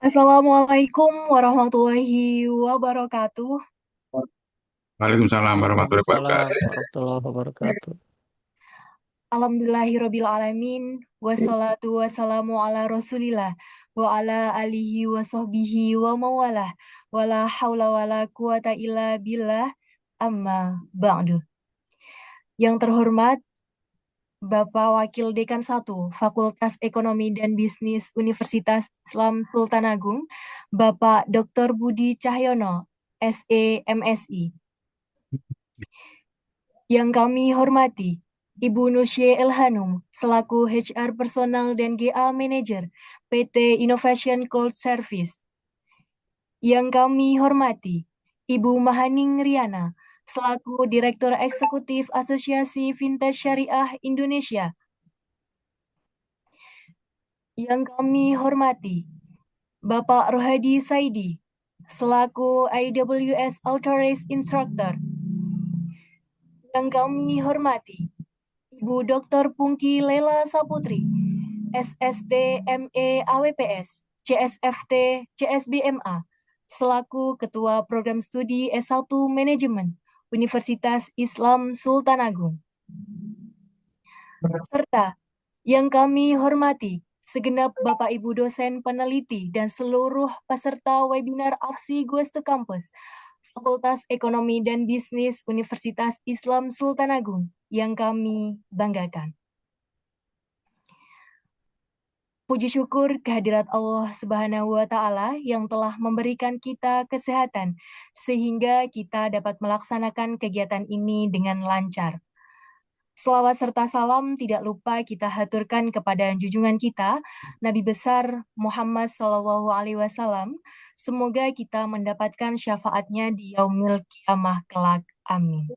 Assalamualaikum warahmatullahi wabarakatuh. Waalaikumsalam warahmatullahi Waalaikumsalam wabarakatuh. warahmatullahi wabarakatuh. Alhamdulillahirabbil alamin wassalatu wassalamu ala Rasulillah wa ala alihi wa sahbihi wa mawalah wala haula wala quwata illa billah amma ba'du. Yang terhormat Bapak Wakil Dekan 1 Fakultas Ekonomi dan Bisnis Universitas Islam Sultan Agung, Bapak Dr. Budi Cahyono, SE MSI. Yang kami hormati, Ibu Nusye Elhanum, selaku HR Personal dan GA Manager PT Innovation Cold Service. Yang kami hormati, Ibu Mahaning Riana, selaku Direktur Eksekutif Asosiasi Fintech Syariah Indonesia. Yang kami hormati, Bapak Rohadi Saidi, selaku IWS Authorized Instructor. Yang kami hormati, Ibu Dr. Pungki Lela Saputri, SST ME AWPS, CSFT CSBMA, selaku Ketua Program Studi S1 Manajemen Universitas Islam Sultan Agung. Serta yang kami hormati, segenap Bapak Ibu dosen peneliti dan seluruh peserta webinar AFSI Goes to Campus, Fakultas Ekonomi dan Bisnis Universitas Islam Sultan Agung yang kami banggakan. Puji syukur kehadirat Allah Subhanahu wa Ta'ala yang telah memberikan kita kesehatan, sehingga kita dapat melaksanakan kegiatan ini dengan lancar. Selawat serta salam tidak lupa kita haturkan kepada junjungan kita, Nabi besar Muhammad SAW. Semoga kita mendapatkan syafaatnya di yaumil kiamah kelak. Amin.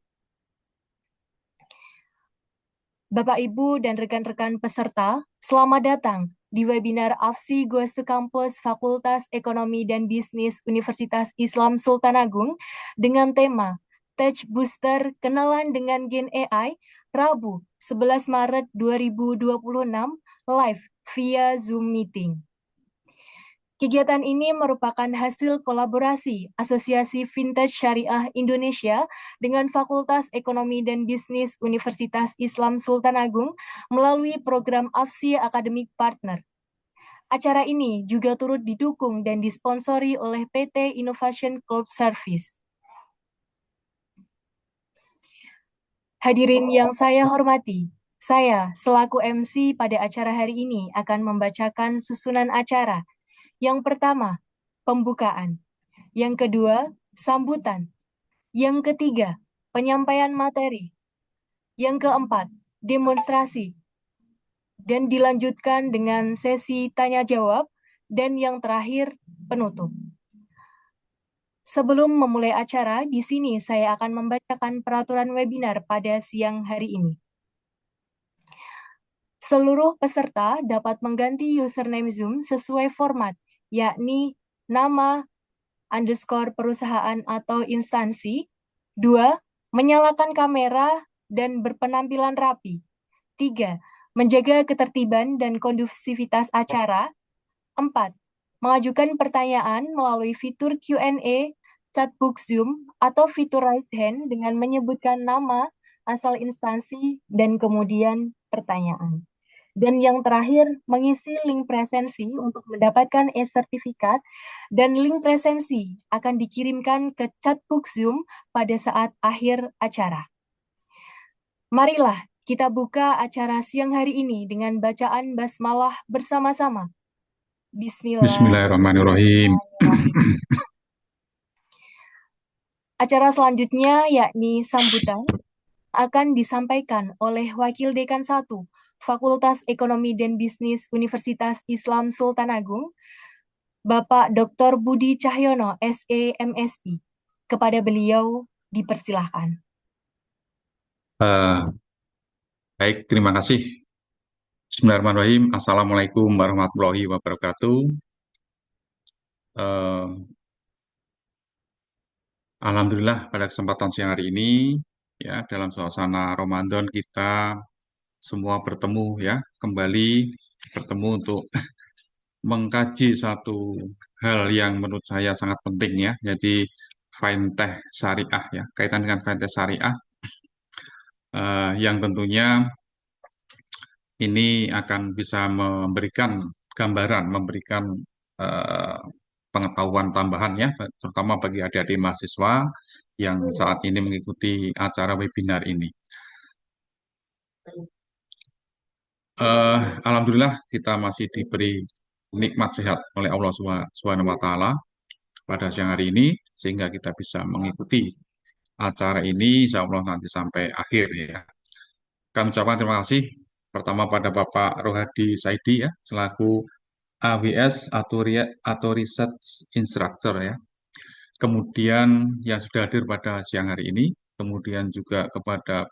Bapak, Ibu, dan rekan-rekan peserta, selamat datang di webinar AFSI Goes to Campus Fakultas Ekonomi dan Bisnis Universitas Islam Sultan Agung dengan tema Tech Booster Kenalan dengan Gen AI, Rabu 11 Maret 2026, live via Zoom Meeting. Kegiatan ini merupakan hasil kolaborasi Asosiasi Fintech Syariah Indonesia dengan Fakultas Ekonomi dan Bisnis Universitas Islam Sultan Agung melalui program AFSI Academic Partner. Acara ini juga turut didukung dan disponsori oleh PT Innovation Cloud Service. Hadirin yang saya hormati, saya selaku MC pada acara hari ini akan membacakan susunan acara. Yang pertama, pembukaan. Yang kedua, sambutan. Yang ketiga, penyampaian materi. Yang keempat, demonstrasi. Dan dilanjutkan dengan sesi tanya-jawab. Dan yang terakhir, penutup. Sebelum memulai acara, di sini saya akan membacakan peraturan webinar pada siang hari ini. Seluruh peserta dapat mengganti username Zoom sesuai format, yakni nama, underscore perusahaan atau instansi. 2. Menyalakan kamera dan berpenampilan rapi. 3. Menjaga ketertiban dan kondusivitas acara. 4. Mengajukan pertanyaan melalui fitur Q&A, chatbox Zoom, atau fitur raise hand dengan menyebutkan nama, asal instansi, dan kemudian pertanyaan. Dan yang terakhir, mengisi link presensi untuk mendapatkan e-sertifikat, dan link presensi akan dikirimkan ke chatbox Zoom pada saat akhir acara. Marilah kita buka acara siang hari ini dengan bacaan basmalah bersama-sama. Bismillahirrahmanirrahim. Bismillahirrahmanirrahim. Acara selanjutnya yakni sambutan akan disampaikan oleh Wakil Dekan 1 Fakultas Ekonomi dan Bisnis Universitas Islam Sultan Agung, Bapak Dr. Budi Cahyono, SE MSI. Kepada beliau dipersilahkan. Baik, terima kasih. Bismillahirrahmanirrahim. Assalamualaikum warahmatullahi wabarakatuh. Eh, Alhamdulillah pada kesempatan siang hari ini, ya dalam suasana Ramadan kita semua bertemu ya kembali bertemu untuk mengkaji satu hal yang menurut saya sangat penting ya. Jadi fintech syariah ya, kaitan dengan fintech syariah yang tentunya ini akan bisa memberikan gambaran, memberikan eh, pengetahuan tambahan ya, terutama bagi adik-adik mahasiswa yang saat ini mengikuti acara webinar ini. Eh, Alhamdulillah kita masih diberi nikmat sehat oleh Allah Subhanahu wa Ta'ala pada siang hari ini sehingga kita bisa mengikuti acara ini insya Allah nanti sampai akhir ya. Kami ucapkan terima kasih pertama pada Bapak Rohadi Saidi ya selaku AWS atau Research Instructor ya. Kemudian yang sudah hadir pada siang hari ini, kemudian juga kepada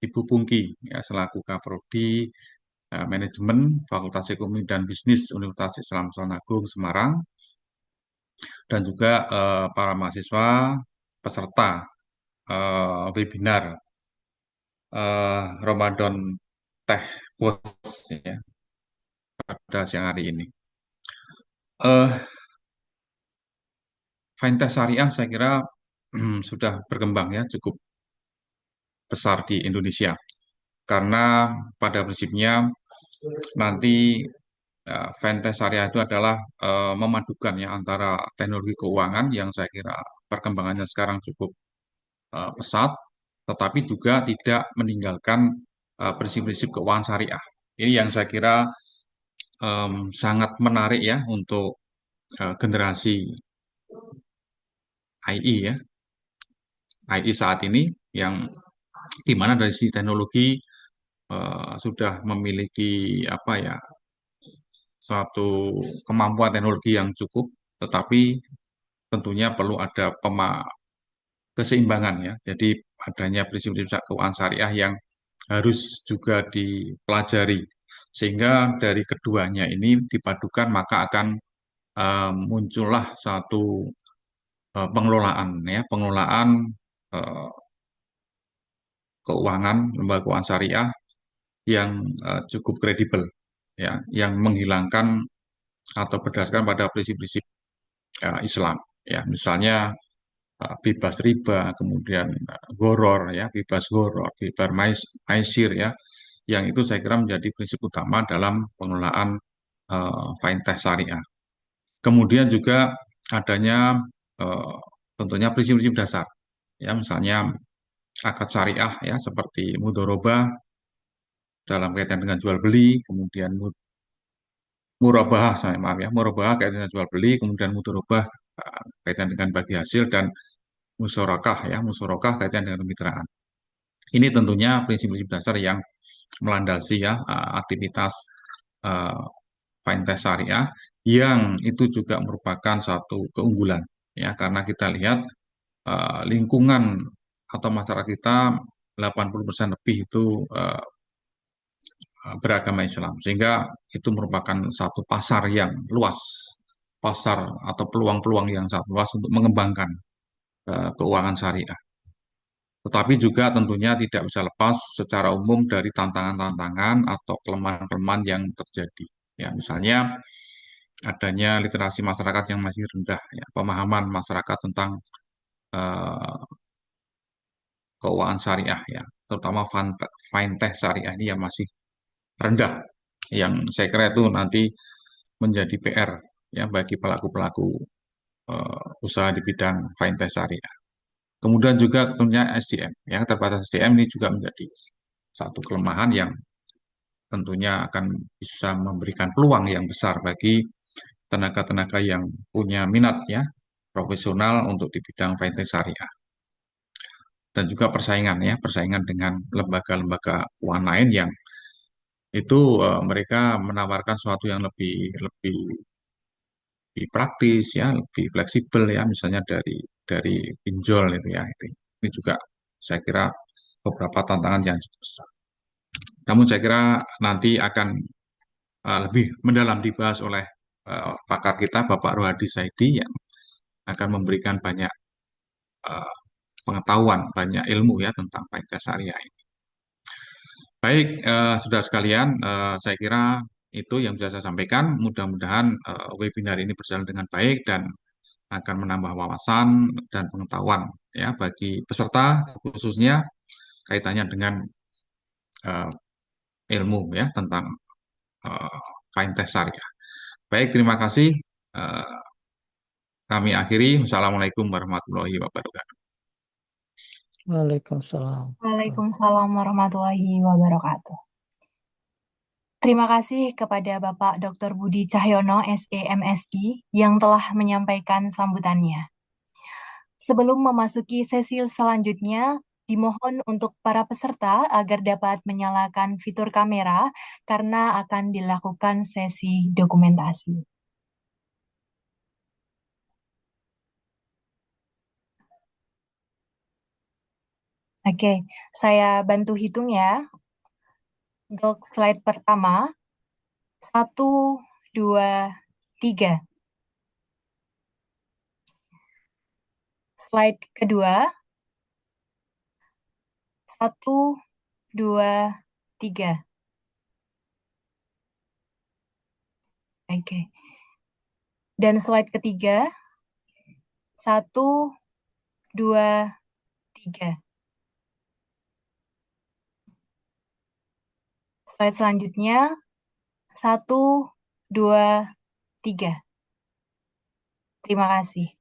Ibu Pungki ya selaku Kaprodi Manajemen Fakultas Ekonomi dan Bisnis Universitas Islam Sultan Agung Semarang dan juga para mahasiswa peserta webinar Ramadan Teh Bos ya pada siang hari ini. Eh, Fintech syariah saya kira sudah berkembang ya cukup besar di Indonesia karena pada prinsipnya nanti fintech syariah itu adalah memadukan ya antara teknologi keuangan yang saya kira perkembangannya sekarang cukup pesat, tetapi juga tidak meninggalkan prinsip-prinsip keuangan syariah. Ini yang saya kira sangat menarik ya untuk generasi AI ya, AI saat ini yang di mana dari sisi teknologi sudah memiliki apa ya suatu kemampuan teknologi yang cukup, tetapi tentunya perlu ada keseimbangan ya. Jadi adanya prinsip-prinsip keuangan syariah yang harus juga dipelajari sehingga dari keduanya ini dipadukan maka akan muncullah satu pengelolaan ya pengelolaan eh, keuangan lembaga keuangan syariah yang cukup kredibel ya yang menghilangkan atau berdasarkan pada prinsip-prinsip Islam ya misalnya bebas riba kemudian goror ya bebas goror bebas maisir ya yang itu saya kira menjadi prinsip utama dalam pengelolaan fintech syariah. Kemudian juga adanya eh, tentunya prinsip-prinsip dasar ya misalnya akad syariah ya seperti mudoroba dalam kaitan dengan jual beli kemudian murabahah saya maaf ya murabahah kaitan dengan jual beli kemudian mudorobah kaitan dengan bagi hasil dan musyarakah ya musyarakah kaitan dengan kemitraan. Ini tentunya prinsip-prinsip dasar yang melandasi ya aktivitas eh, fintech syariah yang itu juga merupakan satu keunggulan ya karena kita lihat lingkungan atau masyarakat kita 80% lebih itu beragama Islam sehingga itu merupakan satu pasar yang luas pasar atau peluang-peluang yang sangat luas untuk mengembangkan keuangan syariah. Tetapi juga tentunya tidak bisa lepas secara umum dari tantangan-tantangan atau kelemahan-kelemahan yang terjadi. Ya, misalnya adanya literasi masyarakat yang masih rendah, ya, pemahaman masyarakat tentang eh, keuangan syariah, ya, terutama fintech syariah ini yang masih rendah, yang saya kira itu nanti menjadi PR ya bagi pelaku-pelaku usaha di bidang fintech syariah. Kemudian juga tentunya SDM, ya terbatas SDM ini juga menjadi satu kelemahan yang tentunya akan bisa memberikan peluang yang besar bagi tenaga-tenaga yang punya minat ya profesional untuk di bidang fintech syariah dan juga persaingan ya persaingan dengan lembaga-lembaga keuangan lain yang itu mereka menawarkan sesuatu yang lebih lebih lebih praktis ya lebih fleksibel ya misalnya dari pinjol itu ya itu ini juga saya kira beberapa tantangan yang cukup besar. Namun saya kira nanti akan lebih mendalam dibahas oleh pakar kita Bapak Rohadi Saidi yang akan memberikan banyak eh, pengetahuan, banyak ilmu ya tentang pancasila ini. Baik, saudara sekalian, saya kira itu yang bisa saya sampaikan. Mudah-mudahan webinar ini berjalan dengan baik dan akan menambah wawasan dan pengetahuan ya bagi peserta, khususnya kaitannya dengan eh, ilmu ya tentang eh, fintech syariah. Baik, terima kasih. Eh, Kami akhiri. Wassalamualaikum warahmatullahi wabarakatuh. Waalaikumsalam. Waalaikumsalam warahmatullahi wabarakatuh. Terima kasih kepada Bapak Dr. Budi Cahyono, SEMSI, yang telah menyampaikan sambutannya. Sebelum memasuki sesi selanjutnya, dimohon untuk para peserta agar dapat menyalakan fitur kamera karena akan dilakukan sesi dokumentasi. Oke, saya bantu hitung ya. Untuk slide pertama, 1, 2, 3. Slide kedua, 1, 2, 3. Oke. Dan slide ketiga, 1, 2, 3. Slide selanjutnya, 1, 2, 3. Terima kasih.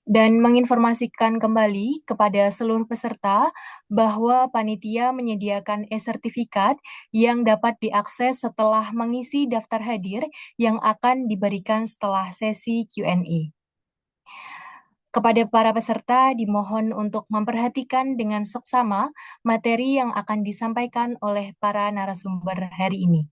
Dan menginformasikan kembali kepada seluruh peserta bahwa panitia menyediakan e-sertifikat yang dapat diakses setelah mengisi daftar hadir yang akan diberikan setelah sesi Q&A. Kepada para peserta dimohon untuk memperhatikan dengan seksama materi yang akan disampaikan oleh para narasumber hari ini.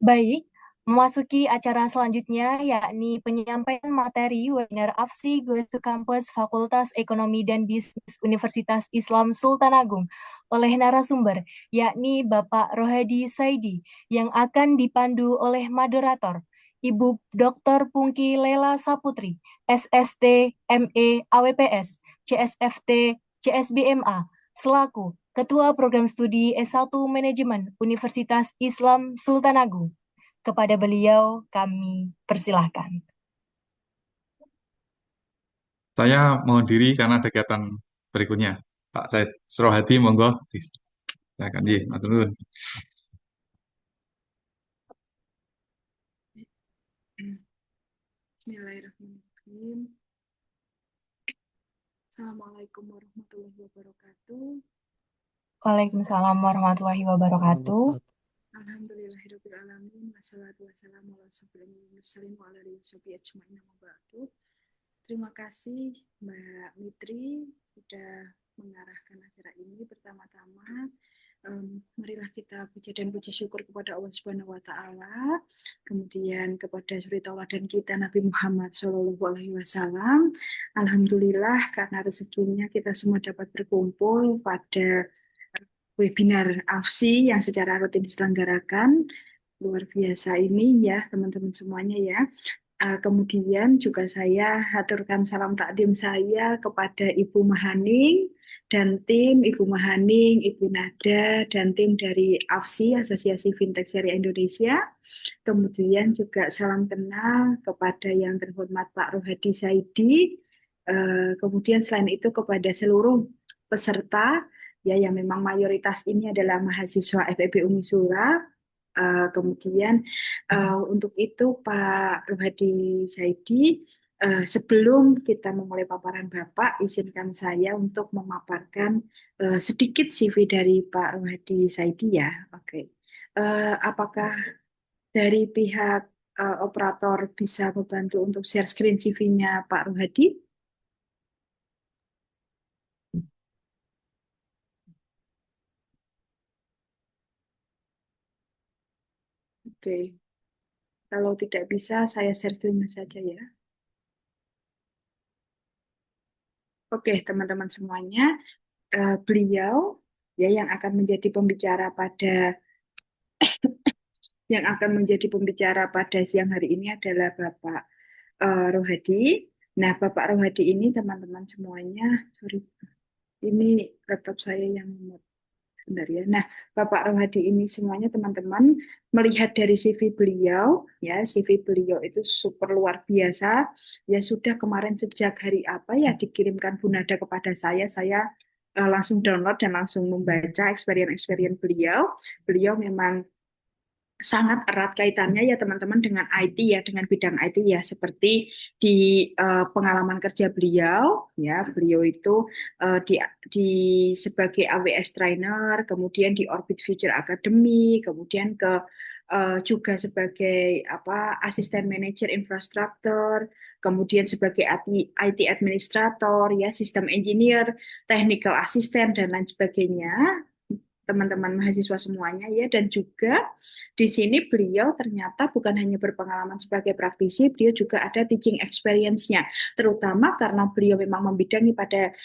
Baik, memasuki acara selanjutnya yakni penyampaian materi webinar AFSI Goes to Campus Fakultas Ekonomi dan Bisnis Universitas Islam Sultan Agung oleh narasumber yakni Bapak Rohadi Saidi yang akan dipandu oleh moderator Ibu Dr. Pungki Lela Saputri, SST, ME, AWPS, CSFT, CSBMA, selaku Ketua Program Studi S1 Manajemen Universitas Islam Sultan Agung. Kepada beliau kami persilahkan. Saya mohon diri karena ada kegiatan berikutnya. Pak Said Surohadi, monggo. Silakan, matur nuwun. Bismillahirrahmanirrahim. Assalamualaikum warahmatullahi wabarakatuh. Waalaikumsalam warahmatullahi wabarakatuh. Alhamdulillahirabbil alamin wassalatu wassalamu ala asyrofil mursalin wa ala alihi washabihi ajmain amma ba'du. Terima kasih Mbak Mitri sudah mengarahkan acara ini. Pertama-tama marilah kita puja dan puji syukur kepada Allah Subhanahu wa taala, kemudian kepada suri tauladan kita Nabi Muhammad Shallallahu alaihi wasallam. Alhamdulillah karena rezekinya kita semua dapat berkumpul pada webinar AFSI yang secara rutin diselenggarakan. Luar biasa ini ya teman-teman semuanya ya. Kemudian juga saya haturkan salam takdim saya kepada Ibu Mahaning dan tim Ibu Mahaning, Ibu Nada, dan tim dari AFSI, Asosiasi Fintech Syariah Indonesia. Kemudian juga salam kenal kepada yang terhormat Pak Rohadi Saidi. Kemudian selain itu kepada seluruh peserta ya yang memang mayoritas ini adalah mahasiswa FEB Unisura. Kemudian untuk itu Pak Rohadi Saidi, sebelum kita memulai paparan Bapak, izinkan saya untuk memaparkan sedikit CV dari Pak Rohadi Saidi ya. Oke. Apakah dari pihak operator bisa membantu untuk share screen CV-nya Pak Rohadi? Oke. Kalau tidak bisa, saya share screen saja ya. Oke, teman-teman semuanya, beliau ya yang akan menjadi pembicara pada siang hari ini adalah Bapak Rohadi. Nah, Bapak Rohadi ini teman-teman semuanya, sorry, ini laptop saya yang sebentar ya. Nah, Bapak Rohadi ini semuanya teman-teman melihat dari CV beliau, ya CV beliau itu super luar biasa. Ya sudah kemarin sejak hari apa ya dikirimkan Bu Nada kepada saya langsung download dan langsung membaca experience-experience beliau. Beliau memang sangat erat kaitannya ya teman-teman dengan IT ya, dengan bidang IT ya, seperti di pengalaman kerja beliau ya, beliau itu di sebagai AWS trainer, kemudian di Orbit Future Academy, kemudian ke juga sebagai apa asisten manajer infrastruktur, kemudian sebagai IT administrator ya, sistem engineer, technical assistant dan lain sebagainya teman-teman mahasiswa semuanya ya, dan juga di sini beliau ternyata bukan hanya berpengalaman sebagai praktisi, beliau juga ada teaching experience-nya, terutama karena beliau memang membidangi pada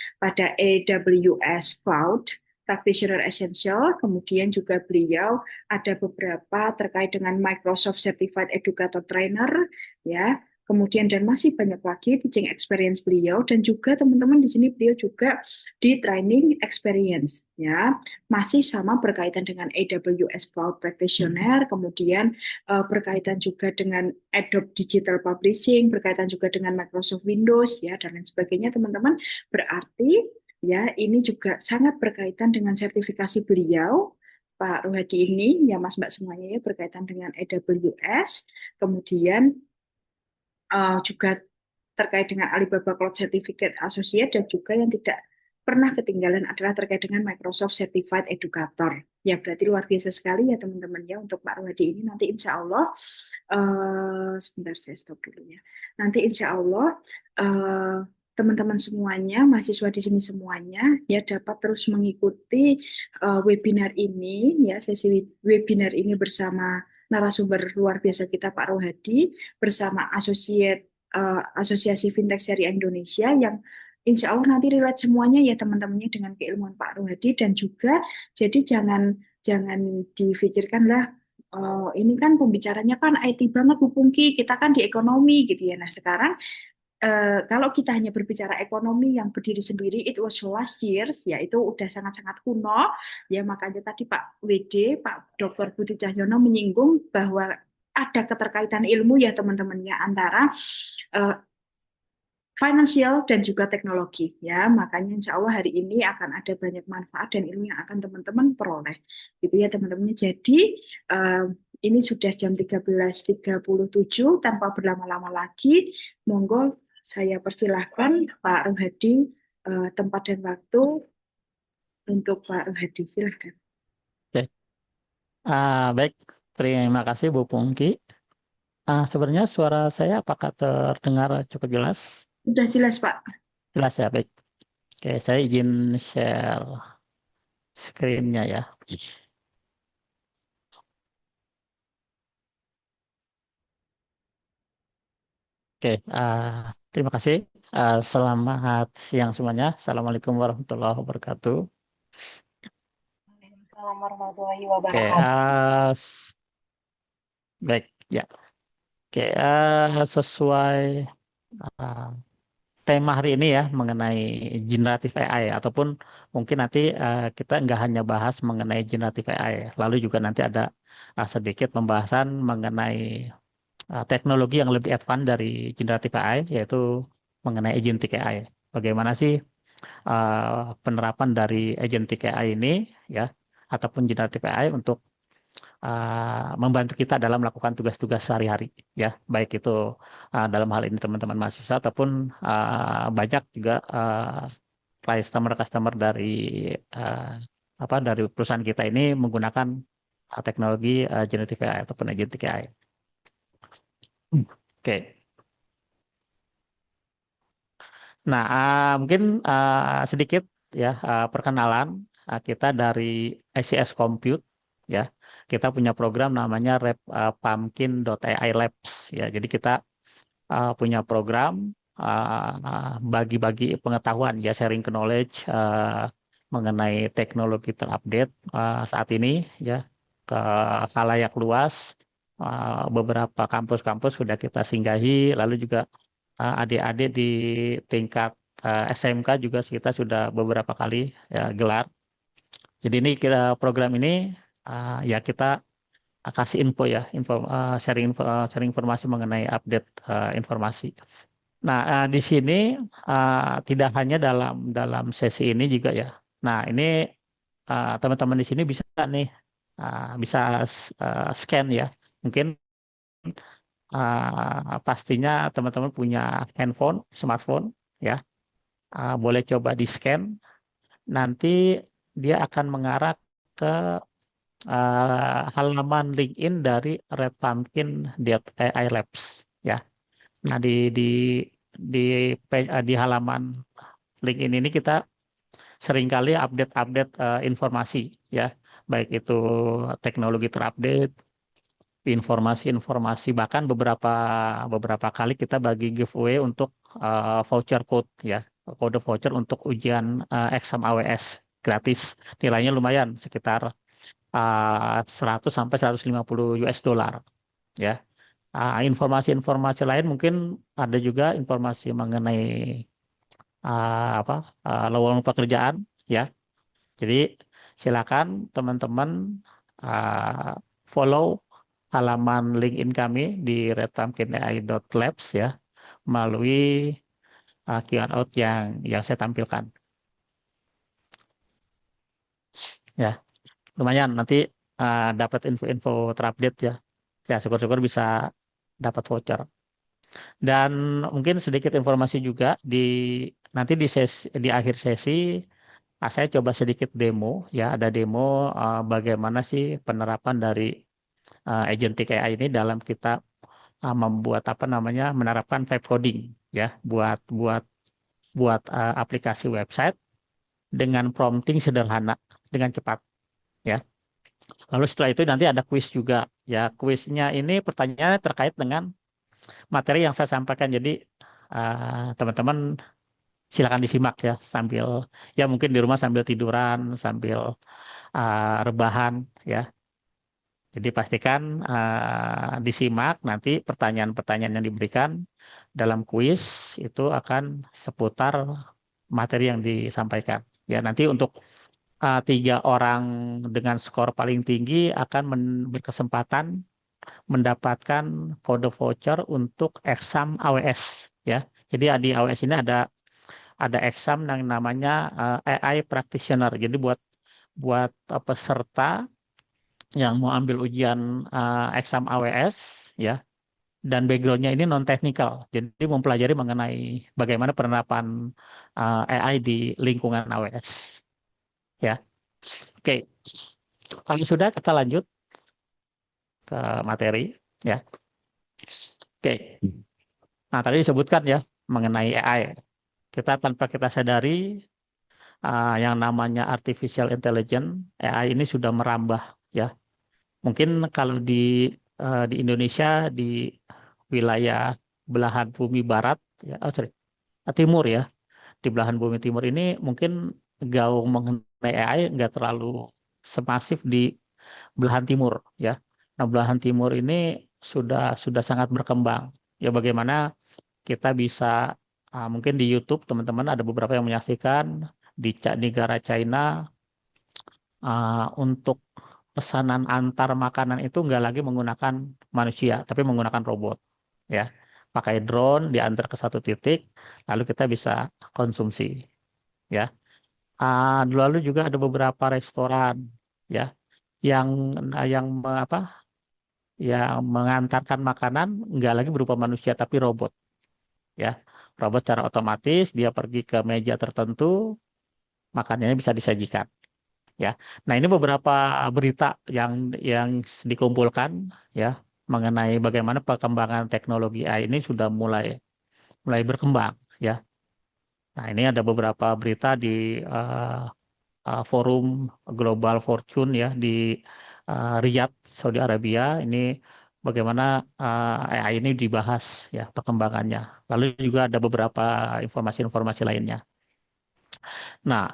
AWS Cloud Practitioner Essential, kemudian juga beliau ada beberapa terkait dengan Microsoft Certified Educator Trainer, ya, kemudian dan masih banyak lagi teaching experience beliau, dan juga teman-teman di sini beliau juga di training experience, ya masih sama berkaitan dengan AWS Cloud Practitioner, kemudian berkaitan juga dengan Adobe Digital Publishing, berkaitan juga dengan Microsoft Windows ya dan lain sebagainya teman-teman. Berarti ya ini juga sangat berkaitan dengan sertifikasi beliau Pak Ruhadi ini ya Mas Mbak semuanya ya berkaitan dengan AWS, kemudian juga terkait dengan Alibaba Cloud Certificate Associate, dan juga yang tidak pernah ketinggalan adalah terkait dengan Microsoft Certified Educator. Ya berarti luar biasa sekali ya teman-teman ya untuk Pak Ruhadi ini. Nanti insya Allah, sebentar saya stop dulu ya. Nanti insya Allah teman-teman semuanya, mahasiswa di sini semuanya ya dapat terus mengikuti webinar ini ya, sesi webinar ini bersama narasumber luar biasa kita Pak Rohadi bersama Asosiasi Fintech Syariah Indonesia yang insya Allah nanti relate semuanya ya teman-temannya dengan keilmuan Pak Rohadi, dan juga jadi jangan jangan difikirkan lah ini kan pembicaranya kan IT banget Bu Pungki, kita kan di ekonomi gitu ya. Nah sekarang kalau kita hanya berbicara ekonomi yang berdiri sendiri, it was last years, ya itu udah sangat-sangat kuno. Ya makanya tadi Pak WD, Pak Dr. Budi Cahyono menyinggung bahwa ada keterkaitan ilmu ya teman-teman ya antara uh, finansial dan juga teknologi ya. Makanya insya Allah hari ini akan ada banyak manfaat dan ilmu yang akan teman-teman peroleh. Gitu ya teman-teman. Jadi ini sudah jam 13.37, tanpa berlama-lama lagi, monggo saya persilahkan Pak Rohadi tempat dan waktu untuk Pak Rohadi. Silahkan. Oke. Baik, terima kasih Bu Pungki. Sebenarnya suara saya apakah terdengar cukup jelas? Sudah jelas Pak. Jelas ya, baik. Oke, saya izin share screen-nya ya. Oke, terima kasih. Selamat siang semuanya. Assalamualaikum warahmatullahi wabarakatuh. Waalaikumsalam warahmatullahi Oke, wabarakatuh. baik ya. Oke, sesuai uh, tema hari ini ya mengenai generatif AI, ataupun mungkin nanti kita nggak hanya bahas mengenai generatif AI, lalu juga nanti ada sedikit pembahasan mengenai teknologi yang lebih advance dari generatif AI, yaitu mengenai agentic AI. Bagaimana sih penerapan dari agentic AI ini ya, ataupun generatif AI untuk membantu kita dalam melakukan tugas-tugas sehari-hari ya, baik itu dalam hal ini teman-teman mahasiswa ataupun banyak juga customer-customer dari uh, dari perusahaan kita ini menggunakan teknologi generative AI ataupun agentic AI. Oke. Nah, mungkin sedikit ya perkenalan kita dari ICS Compute ya. Kita punya program namanya Pumpkin.ai Labs ya. Jadi kita punya program bagi-bagi pengetahuan ya, sharing knowledge mengenai teknologi terupdate saat ini ya ke khalayak luas. Beberapa kampus-kampus sudah kita singgahi, lalu juga adik-adik di tingkat SMK juga kita sudah beberapa kali ya, gelar. Jadi ini program ini ya kita kasih info ya, sharing informasi mengenai update informasi. Nah, di sini tidak hanya dalam sesi ini juga ya. Nah, ini teman-teman di sini bisa nih bisa scan ya. Mungkin pastinya teman-teman punya handphone, smartphone ya. Boleh coba di scan. Nanti dia akan mengarah ke halaman LinkedIn dari Red Pumpkin AI Labs ya. Nah, di di halaman LinkedIn ini kita seringkali update-update informasi ya, baik itu teknologi terupdate, informasi-informasi, bahkan beberapa kali kita bagi giveaway untuk voucher code ya, kode voucher untuk ujian exam AWS gratis. Nilainya lumayan sekitar 100 sampai 150 US dollar ya. Informasi-informasi lain mungkin ada juga informasi mengenai lowongan pekerjaan ya. Jadi silakan teman-teman follow halaman LinkedIn kami di redpumpkinai.labs ya, melalui QR code yang saya tampilkan. Ya, lumayan nanti dapat info-info terupdate ya. Ya, syukur-syukur bisa dapat voucher. Dan mungkin sedikit informasi juga nanti di akhir sesi saya coba sedikit demo ya, ada demo bagaimana sih penerapan dari agentic AI ini dalam kita membuat menerapkan vibe coding ya, buat buat buat aplikasi website dengan prompting sederhana dengan cepat ya. Lalu setelah itu nanti ada kuis juga ya. Kuisnya ini pertanyaannya terkait dengan materi yang saya sampaikan. Jadi teman-teman silakan disimak ya, sambil ya mungkin di rumah sambil tiduran, sambil rebahan ya. Jadi pastikan disimak, nanti pertanyaan-pertanyaan yang diberikan dalam kuis itu akan seputar materi yang disampaikan. Ya, nanti untuk 3 orang dengan skor paling tinggi akan berkesempatan mendapatkan kode voucher untuk exam AWS ya. Jadi di AWS ini ada exam yang namanya AI Practitioner. Jadi buat buat peserta yang mau ambil ujian exam AWS ya, dan backgroundnya ini non teknikal, jadi mempelajari mengenai bagaimana penerapan AI di lingkungan AWS ya. Oke, kalau sudah kita lanjut ke materi ya. Oke, nah tadi disebutkan ya mengenai AI, kita tanpa kita sadari yang namanya artificial intelligence AI ini sudah merambah ya. Mungkin kalau di Indonesia di wilayah belahan bumi barat ya, timur ya, di belahan bumi timur ini mungkin gaung mengenai AI nggak terlalu semasif di belahan timur ya. Nah, belahan timur ini sudah sangat berkembang. Ya bagaimana kita bisa mungkin di YouTube teman-teman ada beberapa yang menyaksikan di negara China untuk pesanan antar makanan itu nggak lagi menggunakan manusia, tapi menggunakan robot. Ya, pakai drone diantar ke satu titik, lalu kita bisa konsumsi. Ya, lalu juga ada beberapa restoran, ya, yang yang yang mengantarkan makanan nggak lagi berupa manusia, tapi robot. Ya, robot secara otomatis dia pergi ke meja tertentu, makanannya bisa disajikan. Ya, nah ini beberapa berita yang dikumpulkan ya mengenai bagaimana perkembangan teknologi AI ini sudah mulai berkembang ya. Nah ini ada beberapa berita di forum Global Fortune ya di Riyadh, Saudi Arabia. Ini bagaimana AI ini dibahas ya perkembangannya. Lalu juga ada beberapa informasi-informasi lainnya. Nah,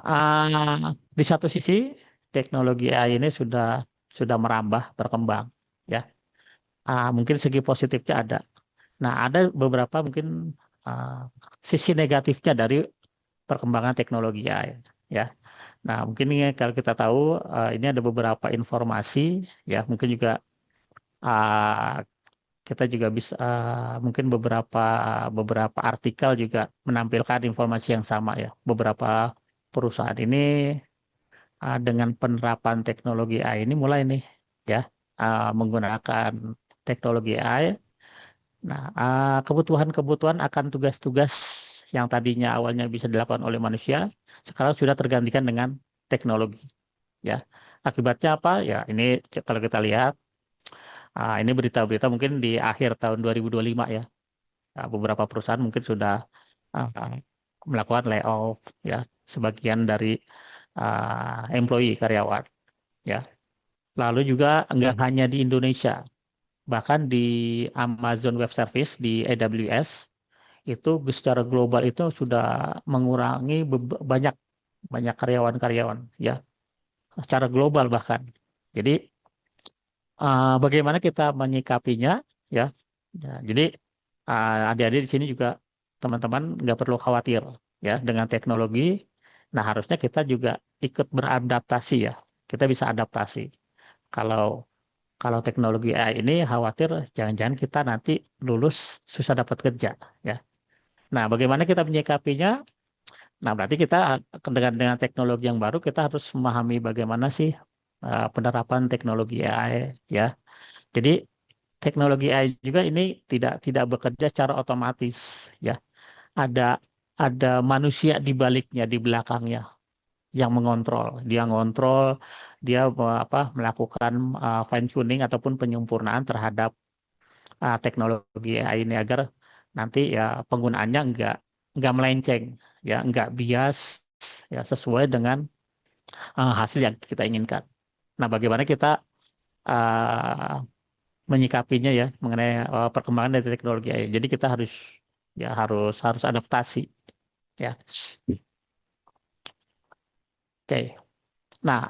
di satu sisi teknologi AI ini sudah merambah berkembang, ya. Mungkin segi positifnya ada. Nah, ada beberapa mungkin sisi negatifnya dari perkembangan teknologi AI, ya. Nah, mungkin ini kalau kita tahu ini ada beberapa informasi, ya, mungkin juga uh, kita juga bisa mungkin beberapa beberapa artikel juga menampilkan informasi yang sama, ya. Beberapa perusahaan ini dengan penerapan teknologi AI ini mulai nih, ya, menggunakan teknologi AI. Nah, kebutuhan-kebutuhan akan tugas-tugas yang tadinya awalnya bisa dilakukan oleh manusia, sekarang sudah tergantikan dengan teknologi, ya. Akibatnya apa? Ya, ini kalau kita lihat, ini berita-berita mungkin di akhir tahun 2025, ya. Beberapa perusahaan mungkin sudah uh, melakukan layoff, ya, sebagian dari employee karyawan, ya. Lalu juga enggak hanya di Indonesia, bahkan di Amazon Web Service di AWS itu secara global itu sudah mengurangi banyak banyak karyawan-karyawan, ya, secara global bahkan. Jadi bagaimana kita menyikapinya, ya? Ya, jadi adik-adik di sini juga teman-teman nggak perlu khawatir, ya, dengan teknologi. Nah, harusnya kita juga ikut beradaptasi, ya. Kita bisa adaptasi. Kalau kalau teknologi AI ini khawatir jangan-jangan kita nanti lulus susah dapat kerja, ya. Nah, bagaimana kita menyikapinya? Nah, berarti kita dengan teknologi yang baru kita harus memahami bagaimana sih penerapan teknologi AI, ya. Jadi teknologi AI juga ini tidak bekerja secara otomatis, ya. Ada ada manusia di baliknya, di belakangnya yang mengontrol. Dia ngontrol, dia melakukan fine tuning ataupun penyempurnaan terhadap teknologi AI ini agar nanti ya penggunaannya enggak melenceng, ya, enggak bias, ya, sesuai dengan hasil yang kita inginkan. Nah, bagaimana kita uh, menyikapinya, ya, mengenai perkembangan dari teknologi AI. Jadi kita harus ya harus harus adaptasi, ya. Oke. Nah,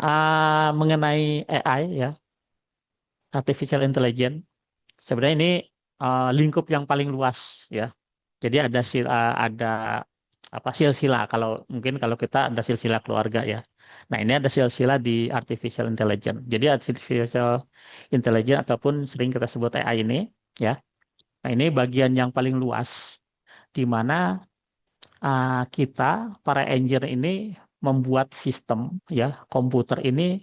mengenai AI, ya, artificial intelligence, sebenarnya ini lingkup yang paling luas, ya. Jadi ada apa silsilah, kalau mungkin kalau kita ada silsilah keluarga, ya. Nah, ini ada silsilah di artificial intelligence. Jadi artificial intelligence ataupun sering kita sebut AI ini, ya. Nah, ini bagian yang paling luas di mana kita para engineer ini membuat sistem, ya, komputer ini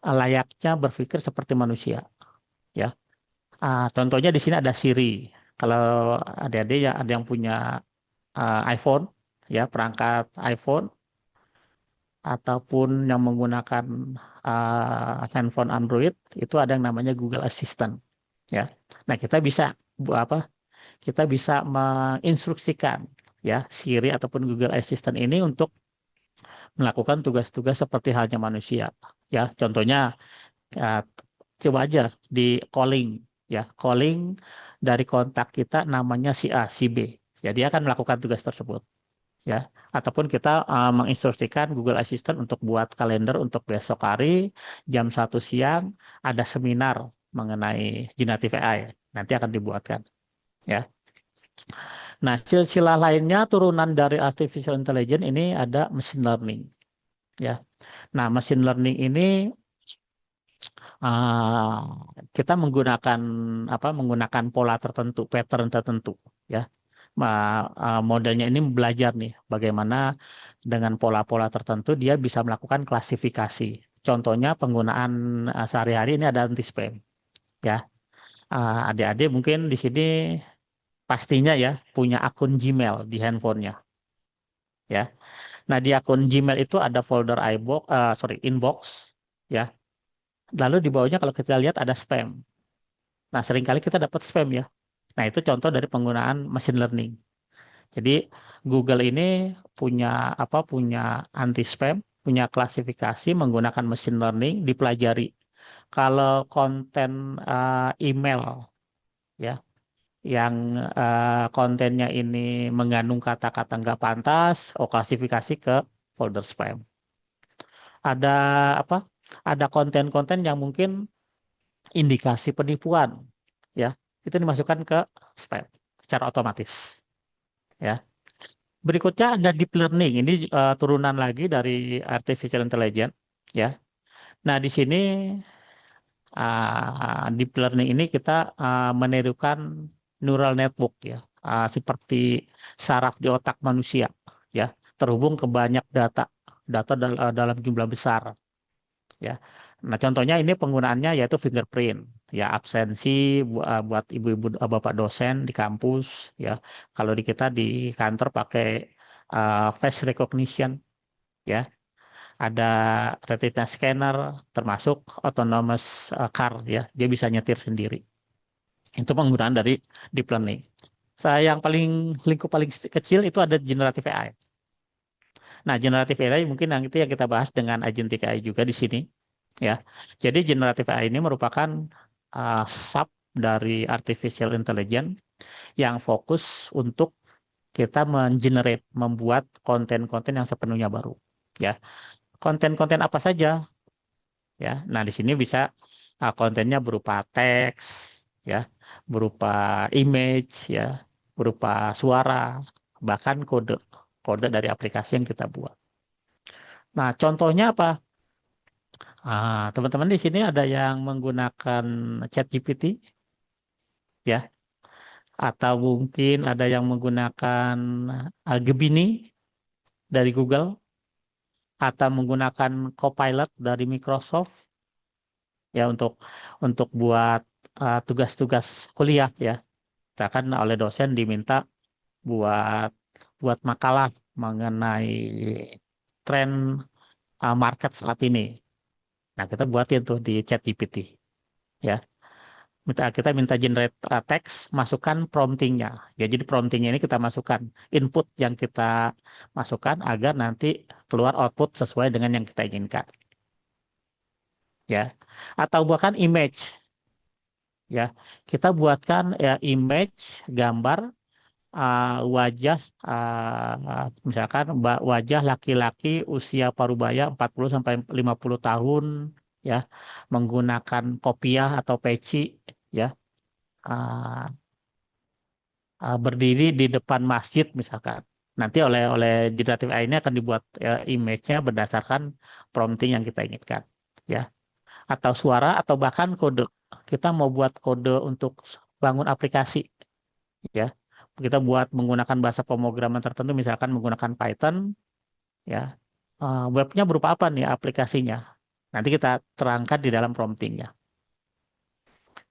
layaknya berpikir seperti manusia, ya. Contohnya di sini ada Siri. Kalau adik-adik ya ada yang punya iPhone, ya, perangkat iPhone ataupun yang menggunakan handphone Android, itu ada yang namanya Google Assistant, ya. Nah, kita bisa apa? Kita bisa menginstruksikan, ya, Siri ataupun Google Assistant ini untuk melakukan tugas-tugas seperti halnya manusia, ya. Contohnya eh, coba aja di calling, ya, calling dari kontak kita namanya si A si B, ya, dia akan melakukan tugas tersebut, ya. Ataupun kita menginstruksikan Google Assistant untuk buat kalender untuk besok hari jam 1 siang ada seminar mengenai generative AI, nanti akan dibuatkan, ya. Nah, silsilah lainnya turunan dari artificial intelligence ini ada machine learning, ya. Nah, machine learning ini ah, kita menggunakan pola tertentu, pattern tertentu, ya. Modelnya ini belajar nih bagaimana dengan pola-pola tertentu dia bisa melakukan klasifikasi. Contohnya penggunaan sehari-hari ini ada anti spam, ya. Adik-adik mungkin di sini pastinya, ya, punya akun Gmail di handphonenya, ya. Nah, di akun Gmail itu ada folder inbox, ya. Lalu di bawahnya kalau kita lihat ada spam. Nah, seringkali kita dapat spam, ya. Nah, itu contoh dari penggunaan machine learning. Jadi Google ini punya punya anti spam, punya klasifikasi menggunakan machine learning dipelajari. Kalau konten email, ya, yang kontennya ini mengandung kata-kata nggak pantas, klasifikasi ke folder spam. Ada apa? Ada konten-konten yang mungkin indikasi penipuan, ya, itu dimasukkan ke spam secara otomatis. ya. Berikutnya ada deep learning. Ini turunan lagi dari artificial intelligence, ya. Nah, di sini deep learning ini kita menirukan neural network, ya, seperti saraf di otak manusia, ya, terhubung ke banyak data dalam jumlah besar, ya. Nah, contohnya ini penggunaannya yaitu fingerprint, ya, absensi buat ibu-ibu bapak dosen di kampus, ya. Kalau di kita di kantor pakai face recognition, ya. Ada retina scanner, termasuk autonomous car, ya. Dia bisa nyetir sendiri. Itu penggunaan dari deep learning. Saya yang lingkup paling kecil itu ada generative AI. Nah, generative AI mungkin yang itu yang kita bahas dengan agentic AI juga di sini, ya. Jadi generative AI ini merupakan sub dari artificial intelligence yang fokus untuk kita membuat konten-konten yang sepenuhnya baru, ya. Konten-konten apa saja, ya. Nah, di sini bisa kontennya berupa teks, ya, berupa image, ya, berupa suara, bahkan kode kode dari aplikasi yang kita buat. Nah, contohnya apa? Teman-teman di sini ada yang menggunakan ChatGPT, ya, atau mungkin ada yang menggunakan Gemini dari Google, atau menggunakan Copilot dari Microsoft, ya, untuk buat tugas-tugas kuliah, ya. Kita kan oleh dosen diminta buat buat makalah mengenai tren market saat ini. Nah, kita buatin tuh di ChatGPT, ya. Kita minta generate teks, masukkan promptingnya. Ya, jadi promptingnya ini kita masukkan input yang kita masukkan agar nanti keluar output sesuai dengan yang kita inginkan, ya. Atau bahkan image, ya. Kita buatkan ya image gambar wajah misalkan wajah laki-laki usia parubaya 40 sampai 50 tahun, ya, menggunakan kopiah atau peci, ya, uh, berdiri di depan masjid misalkan. Nanti oleh generative AI ini akan dibuat image-nya berdasarkan prompting yang kita inginkan, ya. Atau suara atau bahkan kode. Kita mau buat kode untuk bangun aplikasi, ya. Kita buat menggunakan bahasa pemrograman tertentu, misalkan menggunakan Python, ya. Webnya berupa apa nih aplikasinya? Nanti kita terangkan di dalam promptingnya.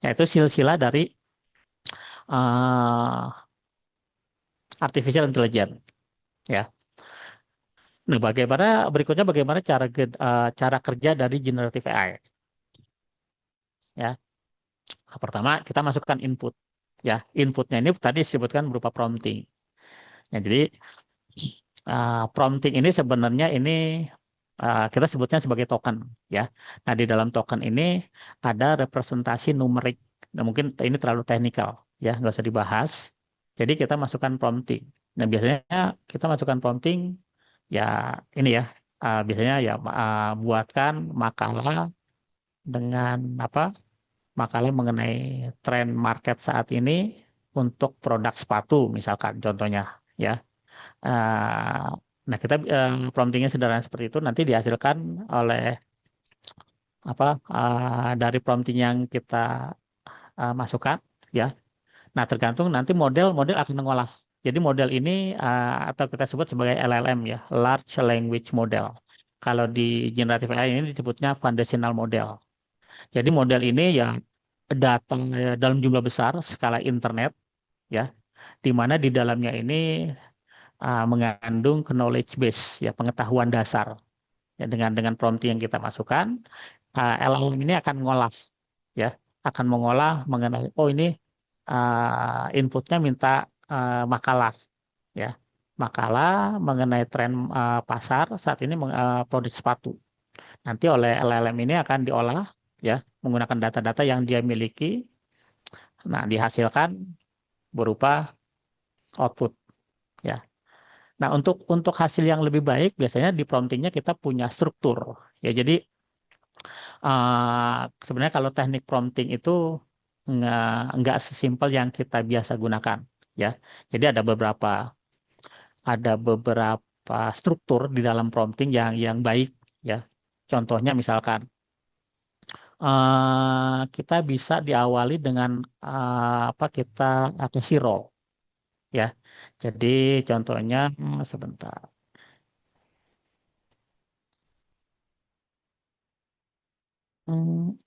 Yaitu silsilah dari uh, artificial intelligence, ya. Nah, bagaimana cara kerja dari generative AI, ya. Nah, pertama kita masukkan input, ya. Inputnya ini tadi disebutkan berupa prompting. Ya, jadi prompting ini sebenarnya ini kita sebutnya sebagai token, ya. Nah, di dalam token ini ada representasi numerik. Nah, mungkin ini terlalu teknikal, ya, nggak usah dibahas. Jadi kita masukkan prompting. Nah, biasanya kita masukkan prompting, ya, ini ya, biasanya ya buatkan makalah dengan apa? Makalah mengenai tren market saat ini untuk produk sepatu, misalkan contohnya, ya. Eh, nah, kita promptingnya sederhana seperti itu nanti dihasilkan oleh apa dari prompting yang kita masukkan, ya. Nah, tergantung nanti model akan mengolah. Jadi model ini atau kita sebut sebagai LLM, ya, Large Language Model. Kalau di generative AI ini disebutnya foundational model. Jadi model ini ya data dalam jumlah besar skala internet, ya, di mana di dalamnya ini mengandung knowledge base, ya, pengetahuan dasar, ya, dengan prompting yang kita masukkan, LLM ini akan ngolah, ya, akan mengolah mengenai ini inputnya minta makalah, ya, makalah mengenai tren pasar saat ini produk sepatu. Nanti oleh LLM ini akan diolah, ya, menggunakan data-data yang dia miliki. Nah, dihasilkan berupa output, ya. Nah, untuk hasil yang lebih baik biasanya di promptingnya kita punya struktur, ya. Jadi sebenarnya kalau teknik prompting itu nggak sesimpel yang kita biasa gunakan, ya. Jadi ada beberapa ada beberapa struktur di dalam prompting yang baik ya. Contohnya misalkan kita bisa diawali dengan apa kita kasih role ya. Jadi contohnya sebentar. Hmm,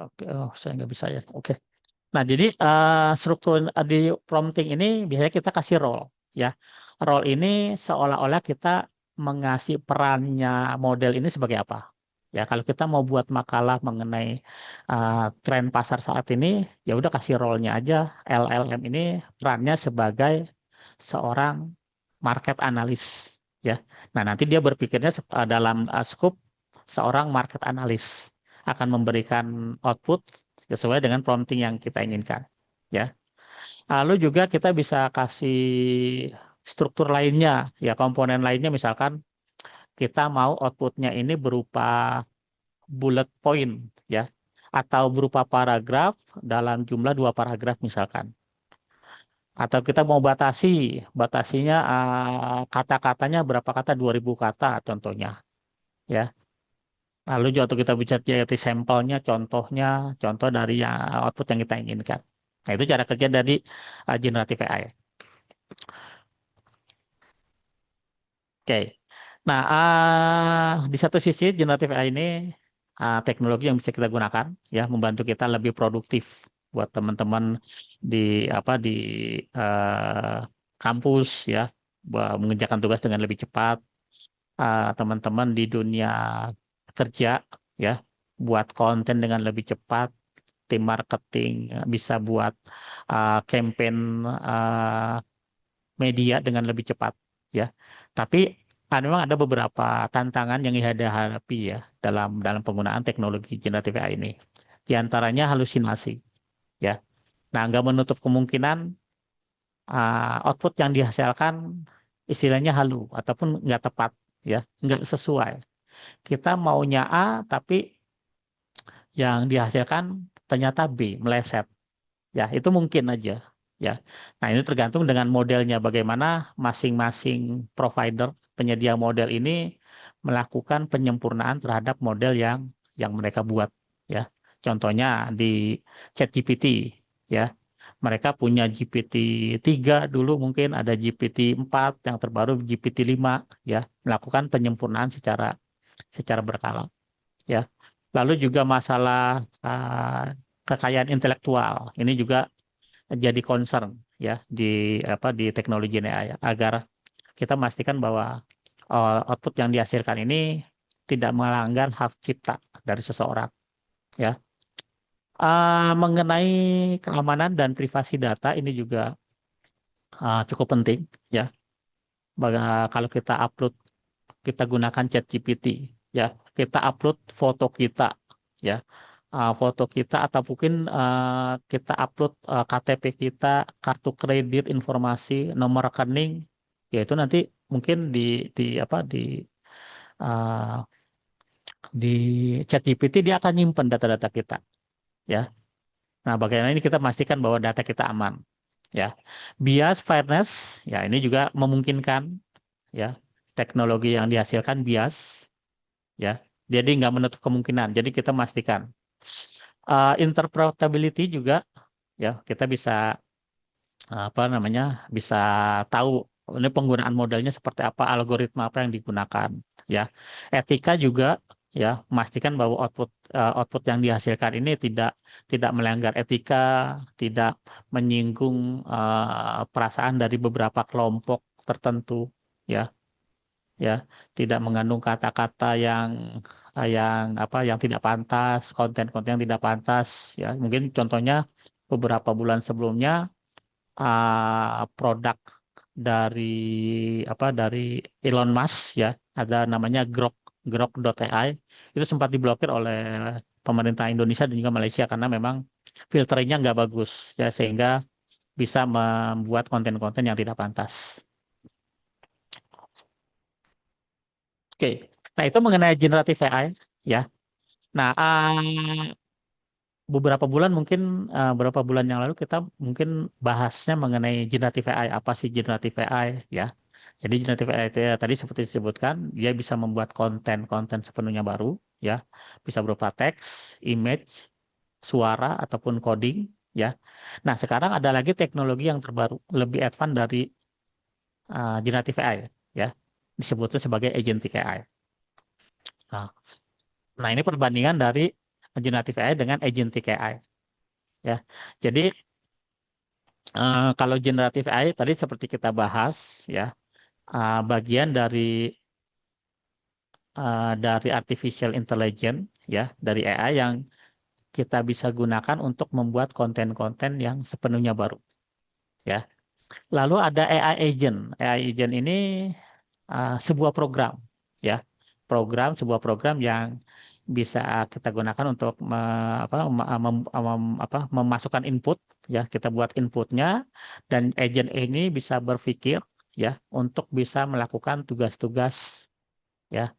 oke, oh, saya nggak bisa ya. Oke. Nah, jadi struktur di prompting ini biasanya kita kasih role ya. Role ini seolah-olah kita mengasih perannya model ini sebagai apa. Ya, kalau kita mau buat makalah mengenai tren pasar saat ini, ya udah kasih role-nya aja. LLM ini perannya sebagai seorang market analis ya. Nah, nanti dia berpikirnya dalam scope seorang market analis akan memberikan output sesuai dengan prompting yang kita inginkan ya. Lalu juga kita bisa kasih struktur lainnya ya, komponen lainnya misalkan kita mau outputnya ini berupa bullet point ya, atau berupa paragraf dalam jumlah 2 paragraf misalkan. Atau kita mau batasinya kata-katanya berapa kata, 2000 kata contohnya ya. Lalu juga untuk kita bisa jadi sampelnya, contoh dari output yang kita inginkan. Nah, itu cara kerja dari generative AI. Oke. Nah, di satu sisi generative AI ini teknologi yang bisa kita gunakan ya, membantu kita lebih produktif buat teman-teman di di eh, kampus ya, mengerjakan tugas dengan lebih cepat. Teman-teman di dunia kerja ya, buat konten dengan lebih cepat. Tim marketing bisa buat campaign media dengan lebih cepat ya. Tapi memang ada beberapa tantangan yang dihadapi ya dalam penggunaan teknologi generatif AI ini. Di antaranya halusinasi ya. Nah, nggak menutup kemungkinan output yang dihasilkan istilahnya halu ataupun nggak tepat ya, nggak sesuai. Kita maunya A tapi yang dihasilkan ternyata B, meleset. Ya, itu mungkin aja. Ya. Nah, ini tergantung dengan modelnya bagaimana masing-masing provider penyedia model ini melakukan penyempurnaan terhadap model yang mereka buat ya. Contohnya di ChatGPT ya. Mereka punya GPT-3 dulu, mungkin ada GPT-4, yang terbaru GPT-5 ya, melakukan penyempurnaan secara berkala ya. Lalu juga masalah kekayaan intelektual. Ini juga jadi concern ya di teknologi ini ya, agar kita memastikan bahwa output yang dihasilkan ini tidak melanggar hak cipta dari seseorang ya. Mengenai keamanan dan privasi data ini juga cukup penting ya. Kalau kita upload, kita gunakan ChatGPT ya, kita upload foto kita ya, foto kita atau mungkin kita upload KTP kita, kartu kredit, informasi, nomor rekening, yaitu nanti mungkin di apa uh, di ChatGPT dia akan nyimpen data-data kita ya. Nah, bagaimana ini kita memastikan bahwa data kita aman ya. Bias fairness ya, ini juga memungkinkan ya, teknologi yang dihasilkan bias ya, jadi nggak menutup kemungkinan, jadi kita memastikan interpretability juga ya, kita bisa bisa tahu ini penggunaan modelnya seperti apa, algoritma apa yang digunakan ya. Etika juga ya, memastikan bahwa output yang dihasilkan ini tidak tidak melanggar etika, tidak menyinggung perasaan dari beberapa kelompok tertentu ya, ya, tidak mengandung kata-kata yang tidak pantas, konten-konten yang tidak pantas ya. Mungkin contohnya beberapa bulan sebelumnya produk dari dari Elon Musk ya, ada namanya Grok.ai, itu sempat diblokir oleh pemerintah Indonesia dan juga Malaysia karena memang filternya nggak bagus ya, sehingga bisa membuat konten-konten yang tidak pantas. Oke, nah itu mengenai generative AI ya. Nah, beberapa bulan mungkin beberapa bulan yang lalu kita mungkin bahasnya mengenai generative AI. Apa sih generative AI ya? Jadi generative AI itu ya, tadi seperti disebutkan, dia bisa membuat konten-konten sepenuhnya baru ya. Bisa berupa teks, image, suara ataupun coding ya. Nah, sekarang ada lagi teknologi yang terbaru, lebih advance dari generative AI ya. Disebutnya sebagai agentic AI. Nah, nah, ini perbandingan dari generative AI dengan agentic AI ya. Jadi kalau generative AI tadi seperti kita bahas ya, bagian dari artificial intelligence ya, dari AI yang kita bisa gunakan untuk membuat konten-konten yang sepenuhnya baru ya. Lalu ada AI agent. AI agent ini sebuah program ya. Sebuah program yang bisa kita gunakan untuk memasukkan input ya. Kita buat inputnya dan agent ini bisa berpikir ya untuk bisa melakukan tugas-tugas ya.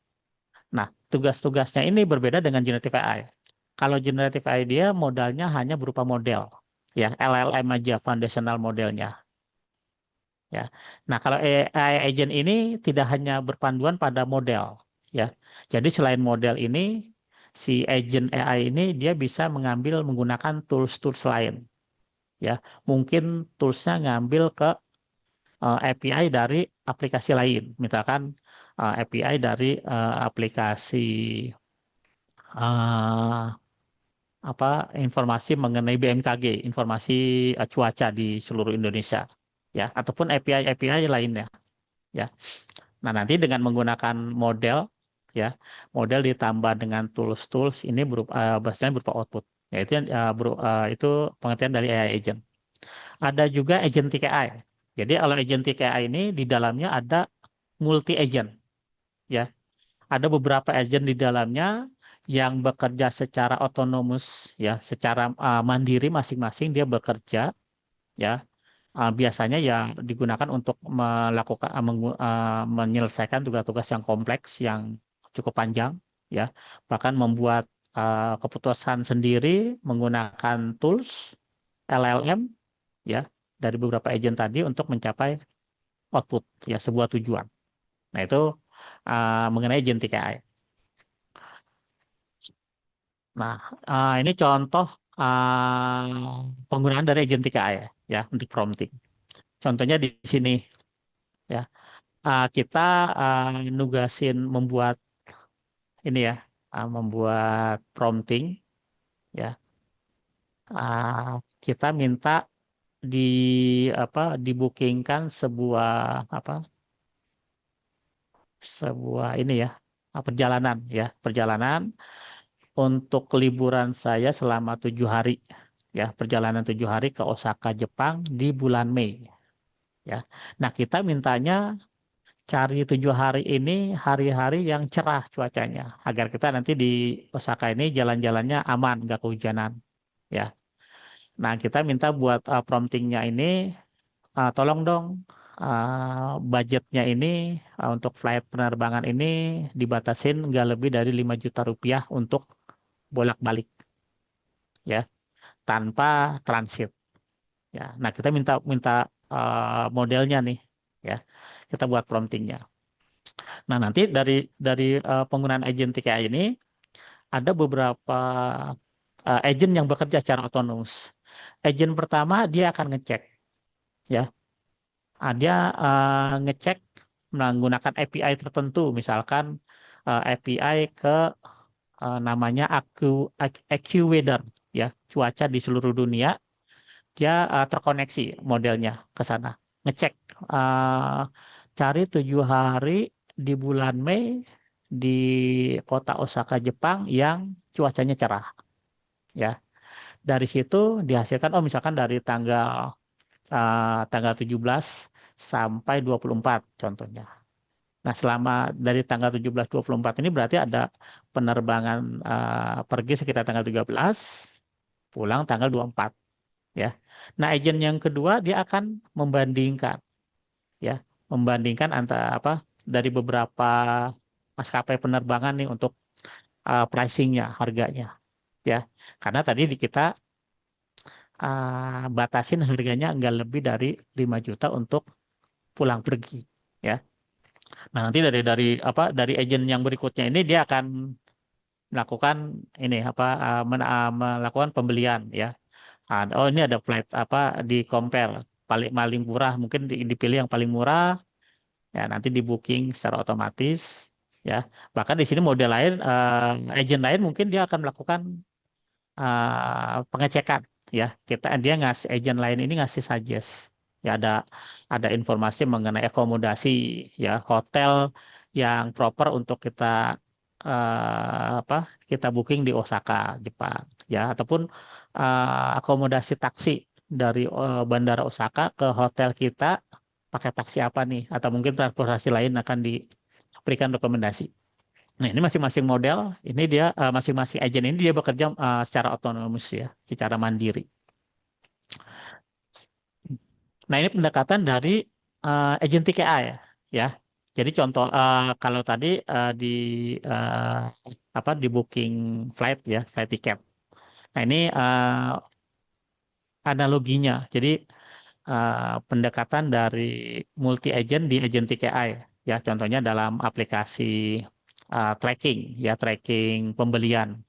Nah, tugas-tugasnya ini berbeda dengan generative AI. Kalau generative AI dia modalnya hanya berupa model ya, LLM aja foundational modelnya ya. Nah, kalau AI agent ini tidak hanya berpanduan pada model ya. Jadi selain model ini, si agent AI ini dia bisa menggunakan tools-tools lain ya. Mungkin toolsnya ngambil ke API dari aplikasi lain, misalkan API dari aplikasi eh, apa informasi mengenai BMKG, informasi cuaca di seluruh Indonesia ya, ataupun API lainnya ya. Nah, nanti dengan menggunakan model ya, model ditambah dengan tools-tools ini berupa bahasanya berupa output. Ya itu itu pengertian dari AI agent. Ada juga agentic AI. Jadi kalau agentic AI ini di dalamnya ada multi agent ya. Ada beberapa agent di dalamnya yang bekerja secara otonomus ya, secara mandiri masing-masing dia bekerja ya. Biasanya ya digunakan untuk melakukan menyelesaikan tugas-tugas yang kompleks yang cukup panjang ya, bahkan membuat keputusan sendiri menggunakan tools LLM ya dari beberapa agent tadi untuk mencapai output ya sebuah tujuan. Nah, itu mengenai agentic AI. Nah, ini contoh penggunaan dari agentic AI ya untuk prompting. Contohnya di sini ya. Kita nugasin membuat ini ya, membuat prompting ya. Kita minta di dibookingkan apa sebuah ini ya, perjalanan untuk liburan saya selama 7 hari ya, perjalanan 7 hari ke Osaka Jepang di bulan Mei ya. Nah, kita mintanya cari 7 hari ini hari-hari yang cerah cuacanya agar kita nanti di Osaka ini jalan-jalannya aman, nggak kehujanan ya. Nah, kita minta buat promptingnya ini tolong dong budgetnya ini untuk flight penerbangan ini dibatasin nggak lebih dari 5 juta rupiah untuk bolak-balik ya tanpa transit ya. Nah, kita minta minta modelnya nih ya. Kita buat promptingnya. Nah, nanti dari penggunaan agentic AI ini ada beberapa agent yang bekerja secara otonom. Agent pertama dia akan ngecek ya. Dia ngecek menggunakan API tertentu, misalkan API ke namanya AccuWeather ya, cuaca di seluruh dunia. Dia terkoneksi modelnya ke sana. Ngecek uh, cari 7 hari di bulan Mei di kota Osaka, Jepang yang cuacanya cerah. Ya, dari situ dihasilkan, oh misalkan dari tanggal 17 sampai 24 contohnya. Nah, selama dari tanggal 17-24 ini berarti ada penerbangan pergi sekitar tanggal 13, pulang tanggal 24 ya. Nah, agen yang kedua dia akan membandingkan ya, membandingkan antara dari beberapa maskapai penerbangan nih untuk pricingnya, harganya. ya. Karena tadi kita batasin harganya nggak lebih dari 5 juta untuk pulang pergi, ya. Nah, nanti dari agen yang berikutnya ini dia akan melakukan ini melakukan pembelian, ya. Oh, ini ada flight di compare paling murah, mungkin dipilih yang paling murah, ya, nanti di booking secara otomatis, ya. Bahkan di sini model lain, agent lain mungkin dia akan melakukan pengecekan, ya. Dia ngasih, agent lain ini ngasih suggest, ya, ada informasi mengenai akomodasi, ya, hotel yang proper untuk apa kita booking di Osaka, Jepang, ya, ataupun akomodasi taksi dari bandara Osaka ke hotel kita pakai taksi apa nih, atau mungkin transportasi lain akan diberikan rekomendasi. Nah, ini masing-masing model, ini dia masing-masing agen ini dia bekerja secara otonomus, ya, secara mandiri. Nah, ini pendekatan dari agentic AI, ya. Jadi contoh kalau tadi eh, di booking flight, ya, flight tiket. Nah, ini analoginya. Jadi pendekatan dari multi agent di agentic AI, ya. Contohnya dalam aplikasi tracking, ya, tracking pembelian.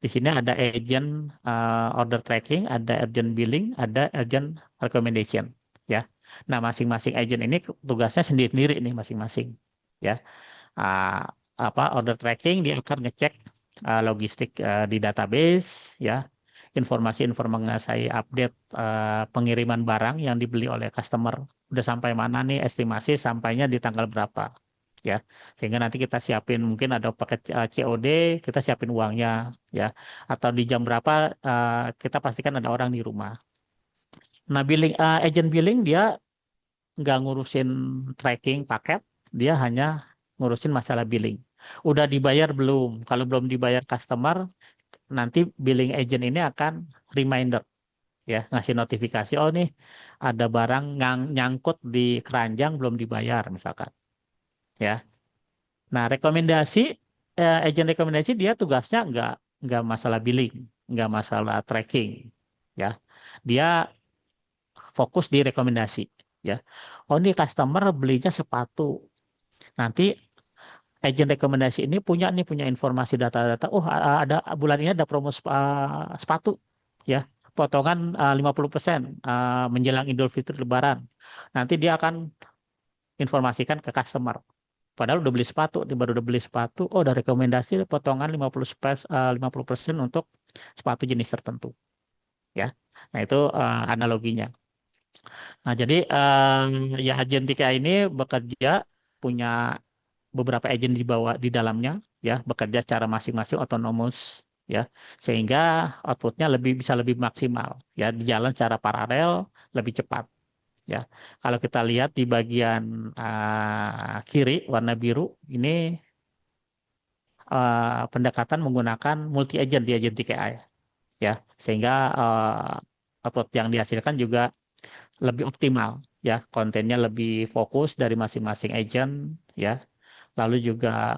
Di sini ada agent order tracking, ada agent billing, ada agent recommendation, ya. Nah, masing-masing agent ini tugasnya sendiri-sendiri nih masing-masing, ya. Ah, order tracking dia akan ngecek logistik di database, ya. Informasi-informasi mengenai update pengiriman barang yang dibeli oleh customer udah sampai mana nih, estimasi sampainya di tanggal berapa, ya, sehingga nanti kita siapin, mungkin ada paket COD, kita siapin uangnya, ya, atau di jam berapa kita pastikan ada orang di rumah. Nah, agent billing dia nggak ngurusin tracking paket, dia hanya ngurusin masalah billing. Udah dibayar belum? Kalau belum dibayar customer, nanti billing agent ini akan reminder, ya, ngasih notifikasi, oh nih ada barang nyangkut di keranjang belum dibayar misalkan, ya. Nah, agent rekomendasi dia tugasnya nggak masalah billing, nggak masalah tracking, ya. Dia fokus di rekomendasi, ya. Oh, ini customer belinya sepatu. Nanti agent rekomendasi ini punya informasi data-data. Oh, ada bulan ini ada promo sepatu, ya. Potongan 50% menjelang Idul Fitri Lebaran. Nanti dia akan informasikan ke customer. Padahal udah beli sepatu, dia baru udah beli sepatu, oh ada rekomendasi potongan 50% untuk sepatu jenis tertentu, ya. Nah, itu analoginya. Nah, jadi ya Agentica ini bekerja, punya beberapa agen di bawah di dalamnya, ya, bekerja secara masing-masing otonomus, ya, sehingga outputnya bisa lebih maksimal, ya, di jalan secara paralel lebih cepat, ya. Kalau kita lihat di bagian kiri warna biru ini pendekatan menggunakan multi agent di agentic AI, ya, sehingga output yang dihasilkan juga lebih optimal, ya, kontennya lebih fokus dari masing-masing agent, ya, lalu juga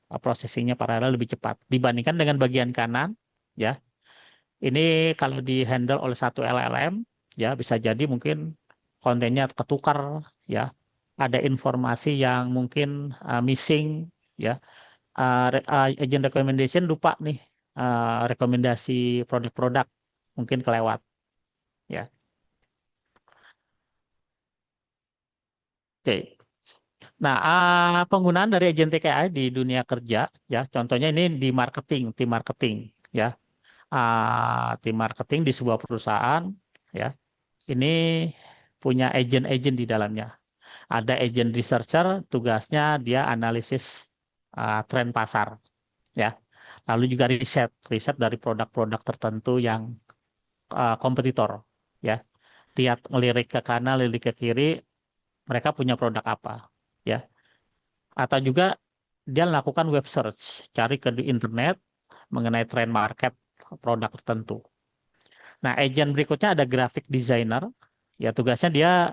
processingnya paralel lebih cepat dibandingkan dengan bagian kanan, ya. Ini kalau di handle oleh satu LLM, ya, bisa jadi mungkin kontennya ketukar, ya, ada informasi yang mungkin missing, ya. Agent recommendation lupa nih rekomendasi produk-produk, mungkin kelewat, ya. Oke. Nah, penggunaan dari agentic AI di dunia kerja, ya, contohnya ini di marketing, tim marketing, ya. Tim marketing di sebuah perusahaan, ya, ini punya agent-agent di dalamnya. Ada agent researcher, tugasnya dia analisis tren pasar, ya. Lalu juga riset, riset dari produk-produk tertentu yang kompetitor, ya. Lihat, ngelirik ke kanan, lirik ke kiri, mereka punya produk apa, ya. Atau juga dia melakukan web search, cari ke di internet mengenai tren market produk tertentu. Nah, agent berikutnya ada graphic designer, ya, tugasnya dia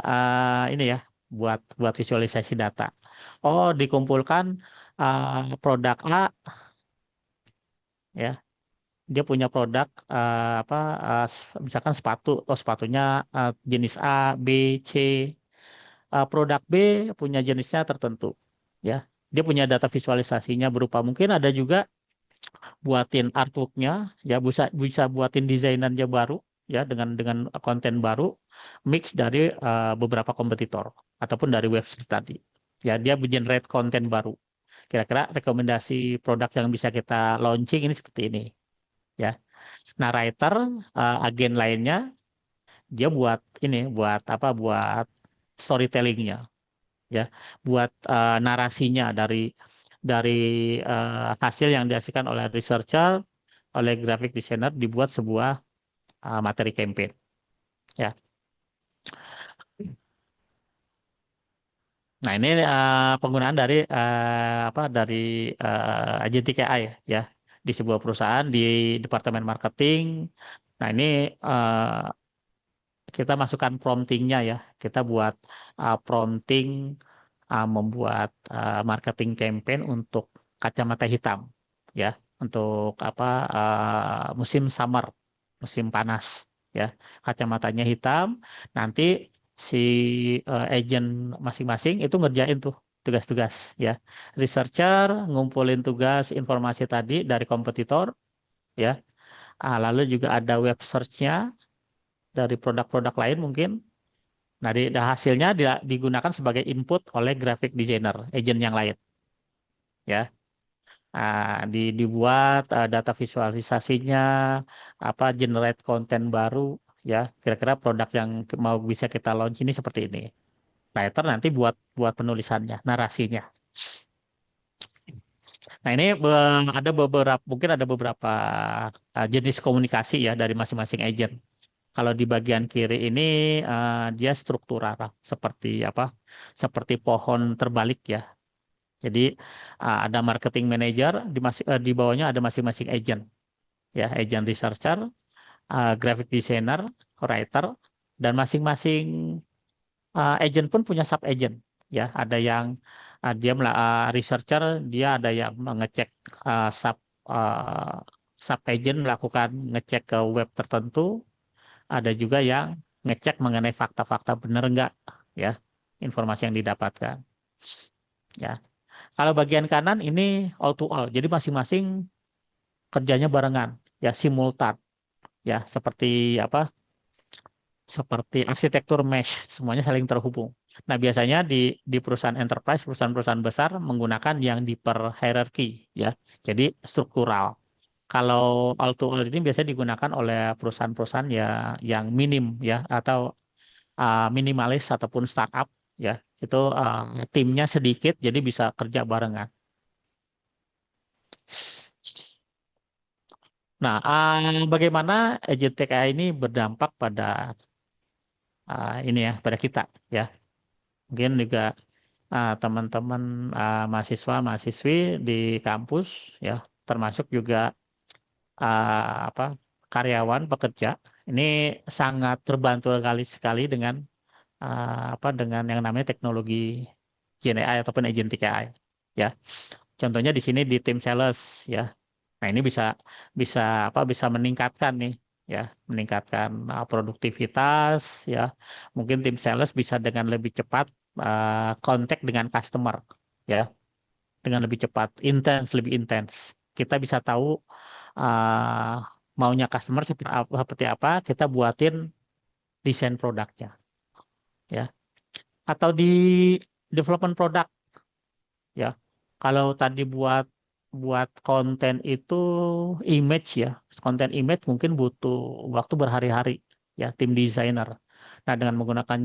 ini, ya, buat buat visualisasi data. Oh, dikumpulkan produk A, ya, dia punya produk misalkan sepatu, sepatunya jenis A, B, C. Produk B punya jenisnya tertentu, ya. Dia punya data visualisasinya berupa mungkin ada juga buatin artworknya, ya bisa bisa buatin desainannya baru, ya dengan konten baru, mix dari beberapa kompetitor ataupun dari website tadi. Ya dia generate konten baru. Kira-kira rekomendasi produk yang bisa kita launching ini seperti ini, ya. Nah, writer, agen lainnya, dia buat ini, buat apa? Buat storytellingnya, ya, buat narasinya dari hasil yang dihasilkan oleh researcher, oleh graphic designer, dibuat sebuah materi campaign, ya. Nah, ini penggunaan dari agentic AI, ya, di sebuah perusahaan di departemen marketing. Nah, ini kita masukkan promptingnya, ya. Kita buat prompting membuat marketing campaign untuk kacamata hitam, ya, untuk musim summer, musim panas, ya. Kacamatanya hitam, nanti si agent masing-masing itu ngerjain tuh tugas-tugas, ya. Researcher ngumpulin tugas informasi tadi dari kompetitor, ya. Lalu juga ada web search-nya dari produk-produk lain mungkin. Nah, hasilnya digunakan sebagai input oleh graphic designer, agent yang lain, ya. Dibuat data visualisasinya, generate konten baru, ya. Kira-kira produk yang mau bisa kita launch ini seperti ini. Writer nanti buat buat penulisannya, narasinya. Nah, ini ada beberapa, mungkin ada beberapa jenis komunikasi, ya, dari masing-masing agent. Kalau di bagian kiri ini dia struktural, seperti apa? Seperti pohon terbalik, ya. Jadi ada marketing manager, di bawahnya ada masing-masing agent, ya, agent researcher, graphic designer, writer, dan masing-masing agent pun punya sub agent, ya. Ada yang researcher, dia ada yang mengecek sub uh, sub agent melakukan ngecek ke web tertentu, ada juga yang ngecek mengenai fakta-fakta benar enggak, ya, informasi yang didapatkan, ya. Kalau bagian kanan ini all to all, jadi masing-masing kerjanya barengan, ya, simultan, ya, seperti apa? Seperti arsitektur mesh, semuanya saling terhubung. Nah, biasanya di perusahaan enterprise, perusahaan-perusahaan besar menggunakan yang di per hierarchy, ya. Jadi struktural. Kalau all to all ini biasanya digunakan oleh perusahaan-perusahaan ya yang minim, ya, atau minimalis ataupun startup, ya. Itu timnya sedikit, jadi bisa kerja barengan. Nah, bagaimana agentic AI ini berdampak pada ini, ya, pada kita, ya. Mungkin juga teman-teman mahasiswa-mahasiswi di kampus, ya, termasuk juga apa karyawan pekerja, ini sangat terbantu sekali dengan dengan yang namanya teknologi Gen AI ataupun agentic AI, ya. Contohnya di sini di tim sales, ya. Nah, ini bisa bisa bisa meningkatkan nih, ya, meningkatkan produktivitas, ya. Mungkin tim sales bisa dengan lebih cepat kontak dengan customer, ya, dengan lebih cepat, lebih intens. Kita bisa tahu uh, maunya customer seperti apa, kita buatin desain produknya, ya. Atau di development produk, ya. Kalau tadi buat buat konten itu image, ya, konten image mungkin butuh waktu berhari-hari, ya, tim desainer. Nah, dengan menggunakan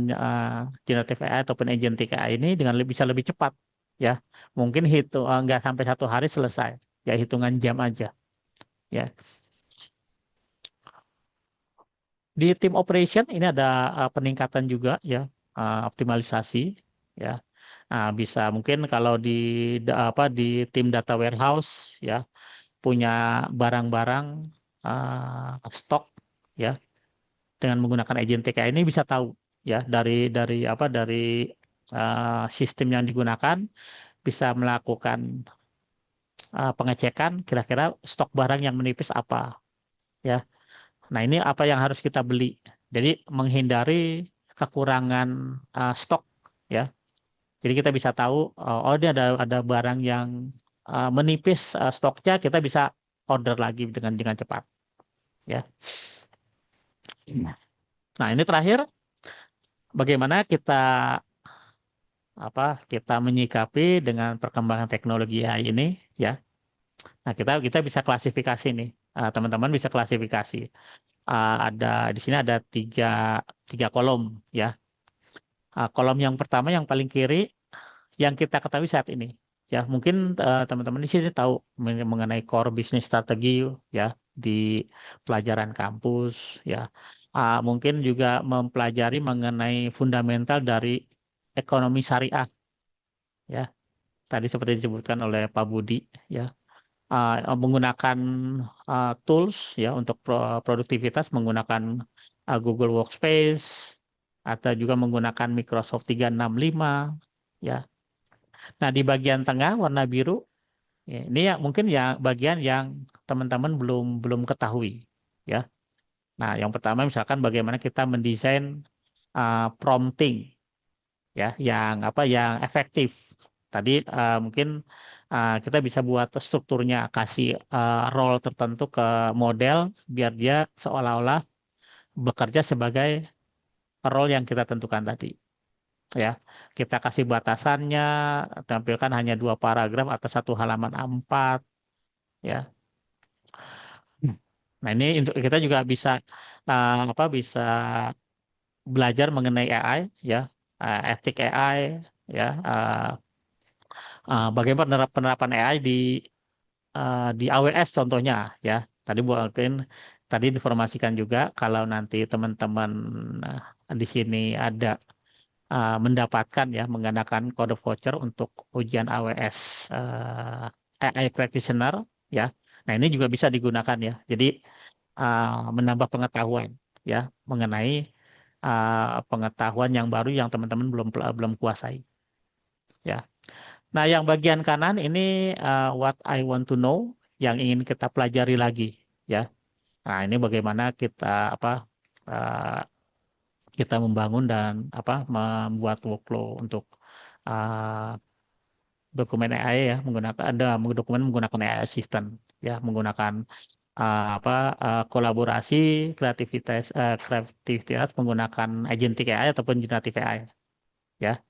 generative AI ataupun agentic AI ini dengan bisa lebih cepat, ya, mungkin nggak sampai 1 hari selesai, ya, hitungan jam aja, ya. Di tim operation ini ada peningkatan juga, ya, optimalisasi, ya. Bisa mungkin kalau di tim data warehouse, ya, punya barang-barang stok, ya, dengan menggunakan agentic AI ini bisa tahu, ya, dari sistem yang digunakan, bisa melakukan pengecekan kira-kira stok barang yang menipis apa, ya. Nah, ini apa yang harus kita beli. Jadi menghindari kekurangan stok, ya. Jadi kita bisa tahu, oh ini ada barang yang menipis stoknya, kita bisa order lagi dengan cepat, ya. Nah, ini terakhir, bagaimana kita menyikapi dengan perkembangan teknologi AI ini, ya. Nah, kita bisa klasifikasi nih. Teman-teman bisa klasifikasi. Ada di sini ada tiga kolom, ya. Kolom yang pertama yang paling kiri yang kita ketahui saat ini, ya. Mungkin teman-teman di sini tahu mengenai core business strategi, ya, di pelajaran kampus, ya. Mungkin juga mempelajari mengenai fundamental dari ekonomi syariah, ya. Tadi seperti disebutkan oleh Pak Budi, ya. Menggunakan tools, ya, untuk produktivitas menggunakan Google Workspace atau juga menggunakan Microsoft 365, ya. Nah, di bagian tengah warna biru, ya, ini ya mungkin ya bagian yang teman-teman belum belum ketahui, ya. Nah, yang pertama misalkan bagaimana kita mendesain prompting, ya, yang efektif. Tadi mungkin kita bisa buat strukturnya, kasih role tertentu ke model biar dia seolah-olah bekerja sebagai role yang kita tentukan tadi, ya. Kita kasih batasannya, tampilkan hanya 2 paragraf atau 1 halaman A4, ya. Nah, ini kita juga bisa bisa belajar mengenai AI, ya, etik AI, ya, bagaimana penerapan AI di AWS contohnya, ya. Mungkin tadi informasikan juga kalau nanti teman-teman di sini ada mendapatkan, ya, menggunakan kode voucher untuk ujian AWS AI Practitioner, ya. Nah, ini juga bisa digunakan, ya. Jadi menambah pengetahuan, ya, mengenai pengetahuan yang baru yang teman-teman belum kuasai, ya. Nah, yang bagian kanan ini what I want to know, yang ingin kita pelajari lagi, ya. Nah, ini bagaimana uh, kita membangun dan membuat workflow untuk uh, dokumen AI, ya, dokumen menggunakan AI assistant, ya, menggunakan kolaborasi kreativitas menggunakan agentic AI ataupun generative AI, ya.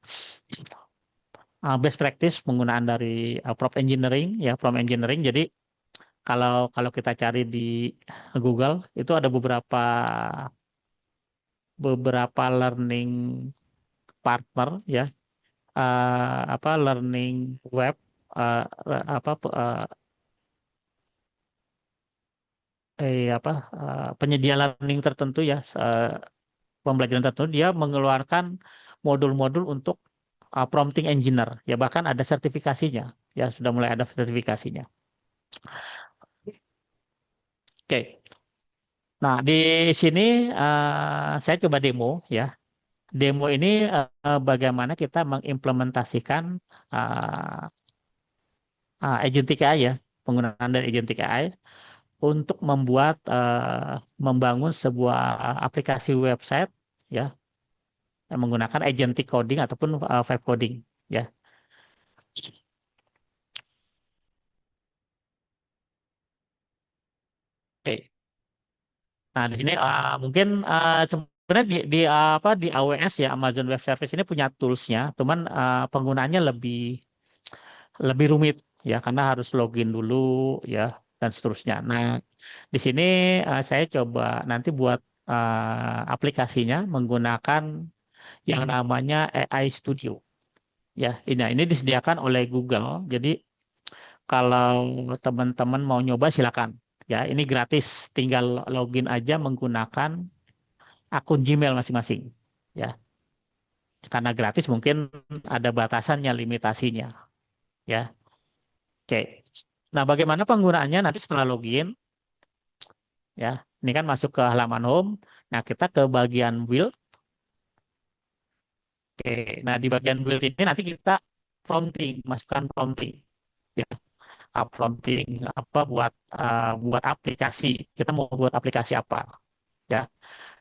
Best practice penggunaan dari prompt engineering, ya, prompt engineering. Jadi kalau kalau kita cari di Google itu ada beberapa learning partner, ya, learning web, eh, apa eh, penyedia learning tertentu, ya, pembelajaran tertentu, dia mengeluarkan modul-modul untuk prompting engineer, ya, bahkan ada sertifikasinya, ya, sudah mulai ada sertifikasinya. Oke. Nah, di sini saya coba demo, ya. Demo ini bagaimana kita mengimplementasikan uh, agentic AI, ya, penggunaan dari agentic AI untuk membangun sebuah aplikasi website, ya, yang menggunakan agentic coding ataupun vibe coding, ya. Oke. Nah, di sini mungkin sebenarnya di AWS, ya, Amazon Web Service ini punya toolsnya, cuman penggunaannya lebih lebih rumit, ya, karena harus login dulu, ya, dan seterusnya. Nah, di sini saya coba nanti buat aplikasinya menggunakan yang namanya AI Studio, ya. Ini disediakan oleh Google. Jadi kalau teman-teman mau nyoba silakan, ya. Ini gratis, tinggal login aja menggunakan akun Gmail masing-masing, ya. Karena gratis mungkin ada batasannya, limitasinya, ya. Oke. Nah, bagaimana penggunaannya nanti setelah login, ya. Ini kan masuk ke halaman home. Nah, kita ke bagian build. Oke. Nah, di bagian build ini nanti kita prompting, masukkan prompting, ya. prompting apa buat aplikasi. Kita mau buat aplikasi apa, ya.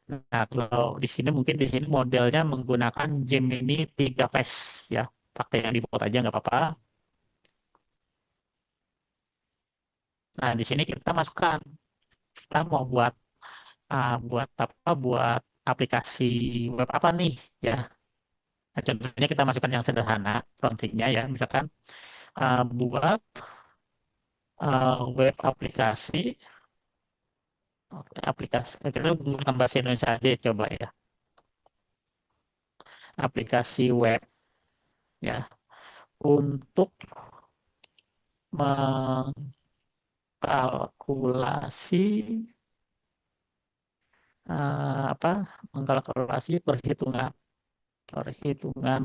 Nah, kalau mungkin di sini modelnya menggunakan Gemini 3 Flash, ya. Pakai yang default aja nggak apa-apa. Nah, di sini kita masukkan, kita mau buat aplikasi web apa nih, ya. Nah, contohnya kita masukkan yang sederhana promptingnya, ya, misalkan buat web aplikasi. Oke, aplikasi kita menggunakan bahasa Indonesia aja coba, ya. Aplikasi web, ya, untuk mengkalkulasi apa mengkalkulasi perhitungan perhitungan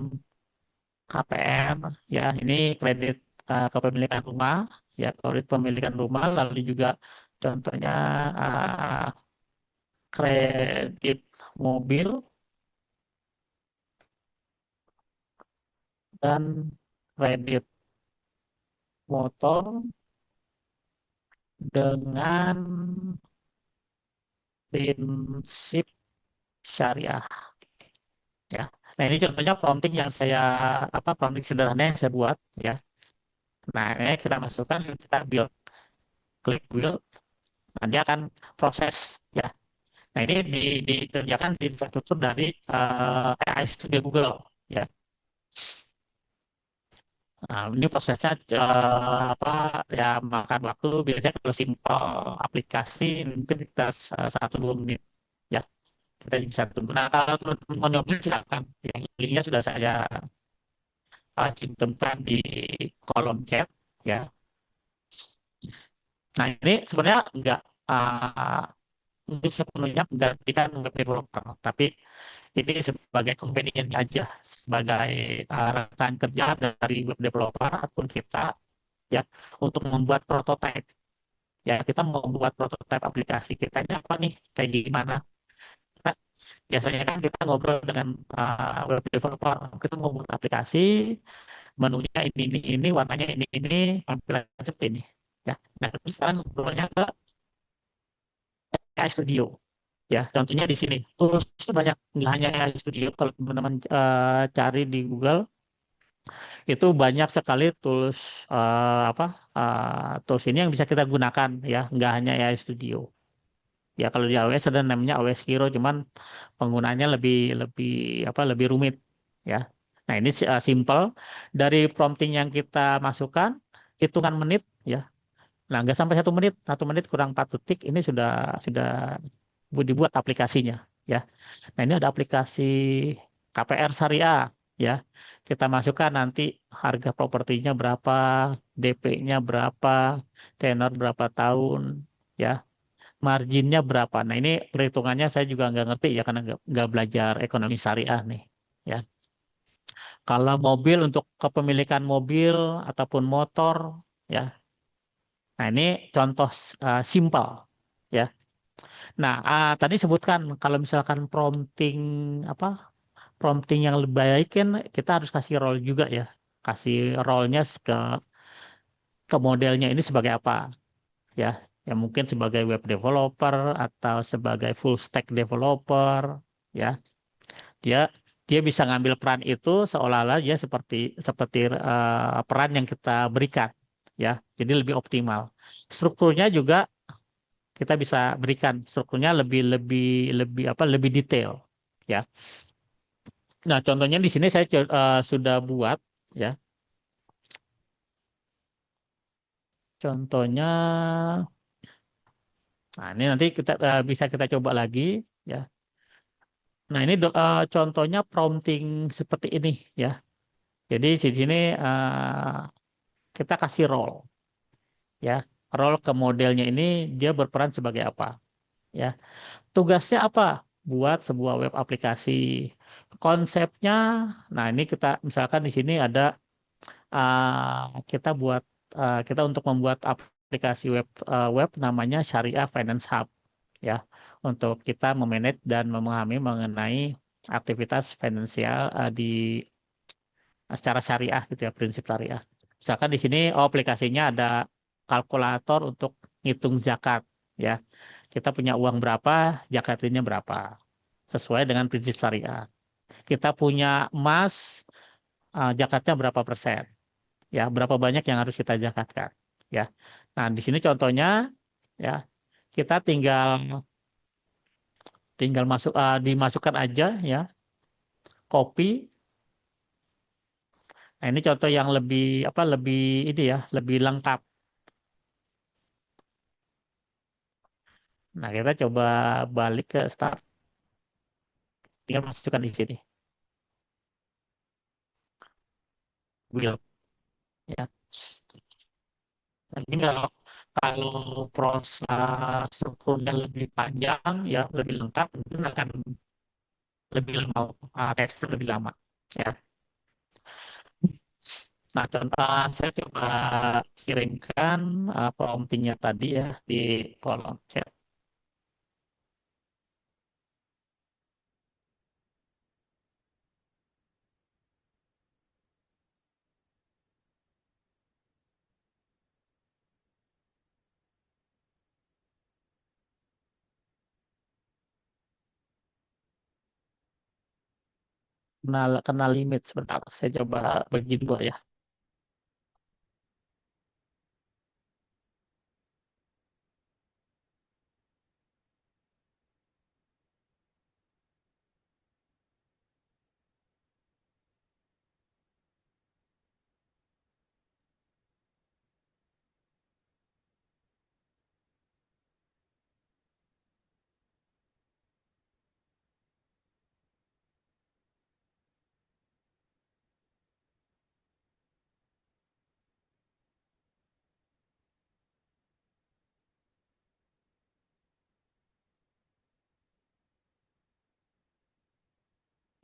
KPR, ya. Ini kredit kepemilikan rumah, ya, kredit pemilikan rumah, lalu juga contohnya uh, kredit mobil dan kredit motor dengan prinsip syariah, ya. Nah, ini contohnya prompting sederhana yang saya buat, ya. Nah, ini kita masukkan, kita klik build, nah dia akan proses, ya. Nah, ini dikerjakan di infrastruktur dari AI Studio Google, ya. Nah, ini prosesnya apa, ya, makan waktu biasanya kalau simpel aplikasi mungkin kita 1-2 menit, ya. Kita bisa tunggu. Nah, kalau teman-teman mau nyoba silakan, ya, linknya sudah saya cantumkan di kolom chat, ya. Nah, ini sebenarnya nggak sepenuhnya menggantikan web developer, tapi ini sebagai convenient aja, sebagai rekan kerja dari web developer ataupun kita, ya, untuk membuat prototipe. Ya, kita mau membuat prototipe aplikasi kita ini apa nih, kayak gimana. Nah, biasanya kan kita ngobrol dengan web developer, kita mau buat aplikasi, menunya ini, warnanya ini, tampilannya seperti ini. Ya, nah, terus sekarang ngobrolnya ke AI Studio. Ya, contohnya di sini. Toolsnya banyak, nggak hanya AI Studio. Kalau teman-teman cari di Google, itu banyak sekali tools tools ini yang bisa kita gunakan, ya, nggak hanya AI Studio. Ya, kalau di AWS ada namanya AWS Hero, cuman penggunanya lebih lebih lebih rumit, ya. Nah, ini simple dari prompting yang kita masukkan, hitungan menit, ya. Nah, nggak sampai 1 menit, 1 menit kurang 4 detik, ini sudah dibuat aplikasinya, ya. Nah, ini ada aplikasi KPR Syariah, ya. Kita masukkan nanti harga propertinya berapa, DP-nya berapa, tenor berapa tahun, ya, marginnya berapa. Nah, ini perhitungannya saya juga nggak ngerti, ya, karena nggak belajar ekonomi syariah nih, ya. Kalau mobil, untuk kepemilikan mobil ataupun motor, ya. Nah, ini contoh simpel, ya. Nah, tadi sebutkan kalau misalkan apa prompting yang lebih baik kan kita harus kasih role juga, ya. Kasih role-nya ke modelnya ini sebagai apa, ya. Ya, mungkin sebagai web developer atau sebagai full stack developer, ya. Dia dia bisa ngambil peran itu seolah-olah dia seperti seperti peran yang kita berikan, ya. Jadi lebih optimal. Strukturnya juga kita bisa berikan strukturnya lebih lebih lebih detail, ya. Nah, contohnya di sini saya sudah buat, ya. Contohnya, nah, ini nanti kita bisa kita coba lagi, ya. Nah, ini contohnya prompting seperti ini, ya. Jadi di sini kita kasih role, ya. Role ke modelnya ini dia berperan sebagai apa, ya. Tugasnya apa? Buat sebuah web aplikasi. Konsepnya, nah, ini kita misalkan di sini ada kita untuk membuat aplikasi web namanya Syariah Finance Hub, ya, untuk kita memanage dan memahami mengenai aktivitas finansial secara syariah, gitu, ya, prinsip syariah. Misalkan di sini aplikasinya ada kalkulator untuk ngitung zakat, ya. Kita punya uang berapa, zakatnya berapa, sesuai dengan prinsip syariat. Kita punya emas, zakatnya berapa persen, ya, berapa banyak yang harus kita zakatkan, ya. Nah, di sini contohnya, ya, kita tinggal tinggal dimasukkan aja, ya, kopi. Nah, ini contoh yang lebih ini ya, lebih lengkap. Nah, kita coba balik ke start, tinggal masukkan di sini, will, ya. Nah, ini kalau proses strukturnya lebih panjang, ya, lebih lengkap, mungkin akan lebih lama, tekstur lebih lama, ya. Nah, contoh saya coba kirimkan promptingnya tadi, ya, di kolom chat. Kena limit sebentar. Saya coba bagi dua, ya.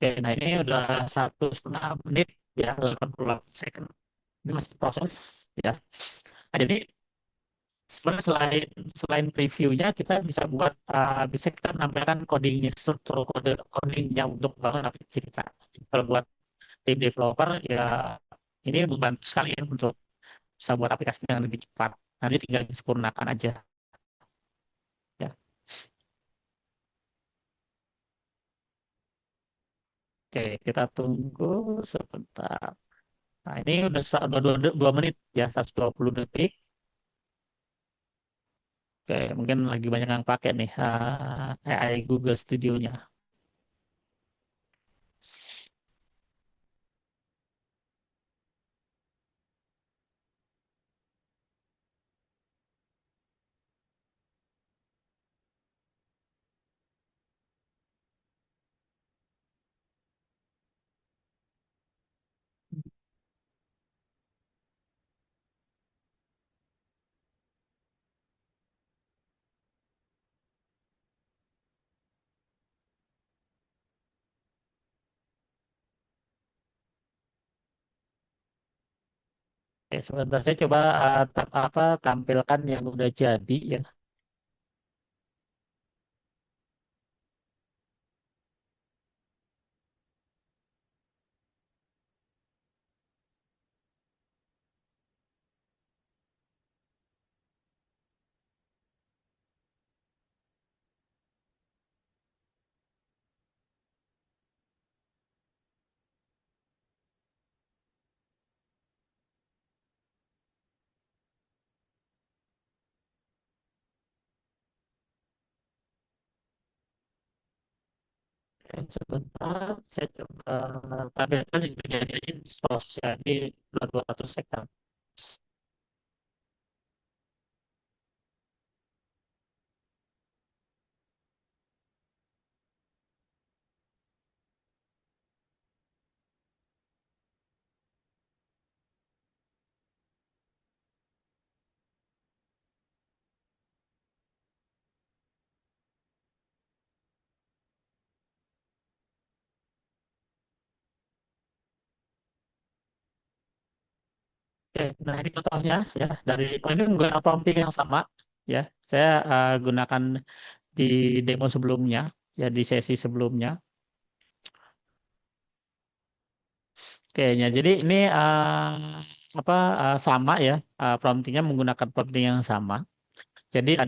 Oke, nah ini udah 1,5 menit, ya, 88 second. Ini masih proses, ya. Nah, jadi sebenarnya selain previewnya, kita bisa kita menampilkan codingnya, struktur codingnya untuk bangun aplikasi kita. Kalau buat tim developer, ya, ini membantu sekali, ya, untuk bisa buat aplikasi yang lebih cepat. Nanti tinggal disempurnakan aja, ya. Oke, kita tunggu sebentar. Nah, ini udah 2 menit, ya, 120 detik. Oke, mungkin lagi banyak yang pakai nih AI Google Studio-nya. Oke, sebentar saya coba tampilkan yang udah jadi, ya. Oke, sebentar saya coba tampilkan yang udah jadi ini prosesnya di 200 second. Oke, nah ini contohnya, ya, ini menggunakan prompting yang sama, ya. Saya gunakan di demo sebelumnya, ya, di sesi sebelumnya. Oke, ya, jadi ini sama ya, promptingnya menggunakan prompting yang sama. Jadi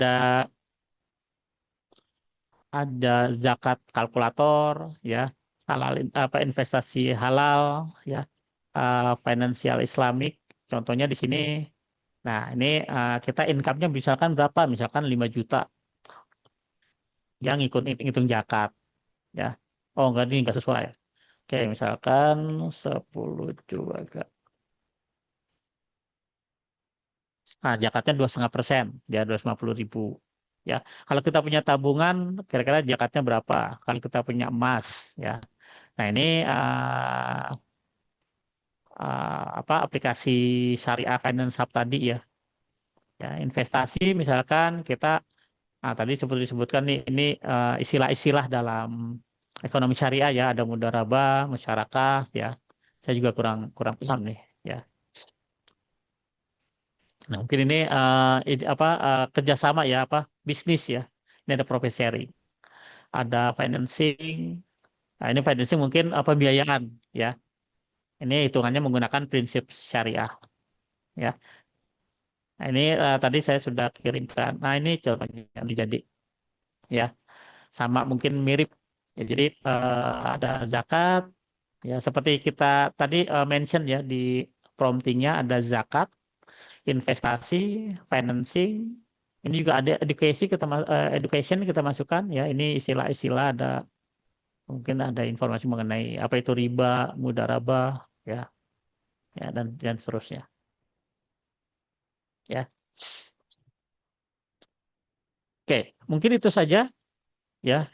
ada zakat kalkulator ya, halal investasi halal ya, financial Islamic. Contohnya di sini. Nah, ini kita income-nya misalkan berapa? Misalkan 5 juta yang ngitung zakat ya. Oh, enggak, ini enggak sesuai. Oke, misalkan 10 juta. Nah, zakatnya 2,5%, ya 250.000. Ya, kalau kita punya tabungan, kira-kira zakatnya berapa? Kalau kita punya emas, ya. Nah, ini aplikasi Syariah Finance Hub tadi ya. Ya, investasi misalkan kita tadi seperti disebutkan nih, ini istilah-istilah dalam ekonomi syariah ya, ada mudharabah, musyarakah ya. Saya juga kurang kurang paham nih, ya. Nah, mungkin ini kerjasama ya, bisnis ya. Ini ada profit sharing, ada financing. Nah, ini financing mungkin pembiayaan ya. Ini hitungannya menggunakan prinsip syariah ya. Nah, ini tadi saya sudah kirimkan. Nah, ini contohnya yang jadi ya, sama mungkin mirip. Ya, jadi ada zakat ya, seperti kita tadi mention ya di promptingnya, ada zakat, investasi, financing. Ini juga ada education kita masukkan ya. Ini istilah-istilah, ada mungkin ada informasi mengenai apa itu riba, mudharabah ya, ya dan seterusnya ya. Oke, mungkin itu saja ya.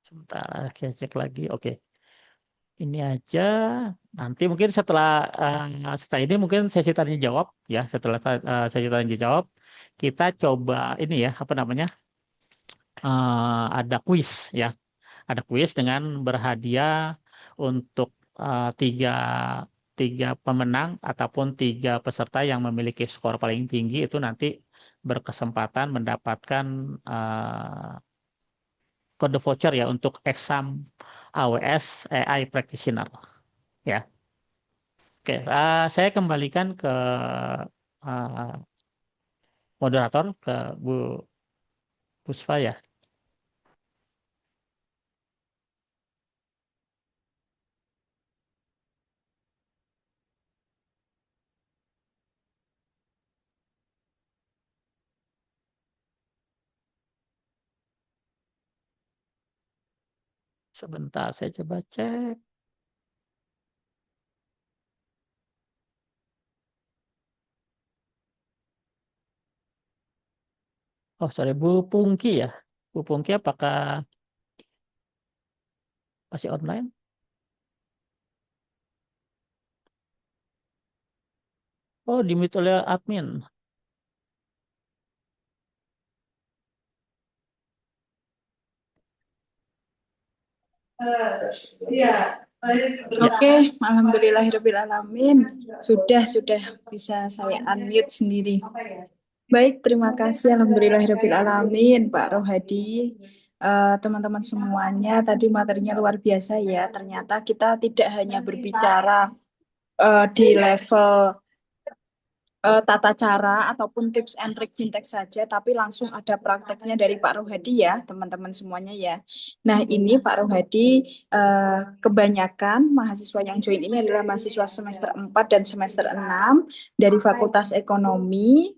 Sebentar, saya cek lagi. Oke, ini aja. Nanti mungkin setelah ini mungkin sesi tanya jawab ya. Setelah sesi tanya jawab, kita coba ini ya, apa namanya? Ada kuis ya. Ada kuis dengan berhadiah untuk tiga tiga pemenang ataupun tiga peserta yang memiliki skor paling tinggi itu nanti berkesempatan mendapatkan kode voucher ya untuk exam AWS AI Practitioner ya. Oke, saya kembalikan ke uh, moderator, ke Bu Puspa ya. Sebentar, saya coba cek. Oh, sorry, Bu Pungki ya. Bu Pungki apakah masih online? Oh, di-mute oleh admin. Oke, alhamdulillahirrahmanirrahim. Sudah bisa saya unmute sendiri. Baik, terima kasih alhamdulillahirrahmanirrahim Pak Rohadi. Teman-teman semuanya, tadi materinya luar biasa ya. Ternyata kita tidak hanya berbicara di level tata cara ataupun tips and trick fintech saja, tapi langsung ada prakteknya dari Pak Rohadi ya, teman-teman semuanya ya. Nah, ini Pak Rohadi, kebanyakan mahasiswa yang join ini adalah mahasiswa semester 4 dan semester 6 dari Fakultas Ekonomi,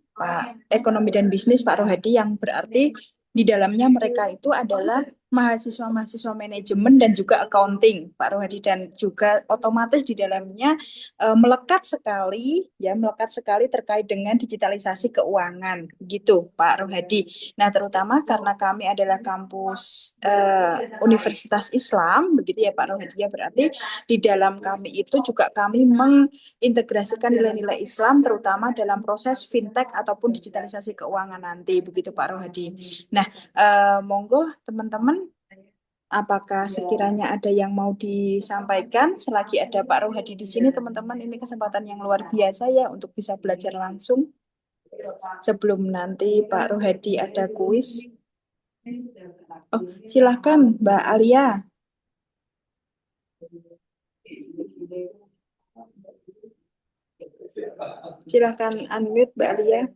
Ekonomi dan Bisnis Pak Rohadi, yang berarti di dalamnya mereka itu adalah mahasiswa-mahasiswa manajemen dan juga accounting Pak Rohadi, dan juga otomatis di dalamnya melekat sekali terkait dengan digitalisasi keuangan gitu Pak Rohadi. Nah, terutama karena kami adalah kampus Universitas Islam begitu ya Pak Rohadi, ya berarti di dalam kami itu juga kami mengintegrasikan nilai-nilai Islam terutama dalam proses fintech ataupun digitalisasi keuangan nanti begitu Pak Rohadi. Nah, monggo teman-teman, apakah sekiranya ada yang mau disampaikan selagi ada Pak Rohadi di sini, teman-teman? Ini kesempatan yang luar biasa ya untuk bisa belajar langsung sebelum nanti Pak Rohadi ada kuis. Oh, silahkan Mbak Alia. Silahkan unmute Mbak Alia.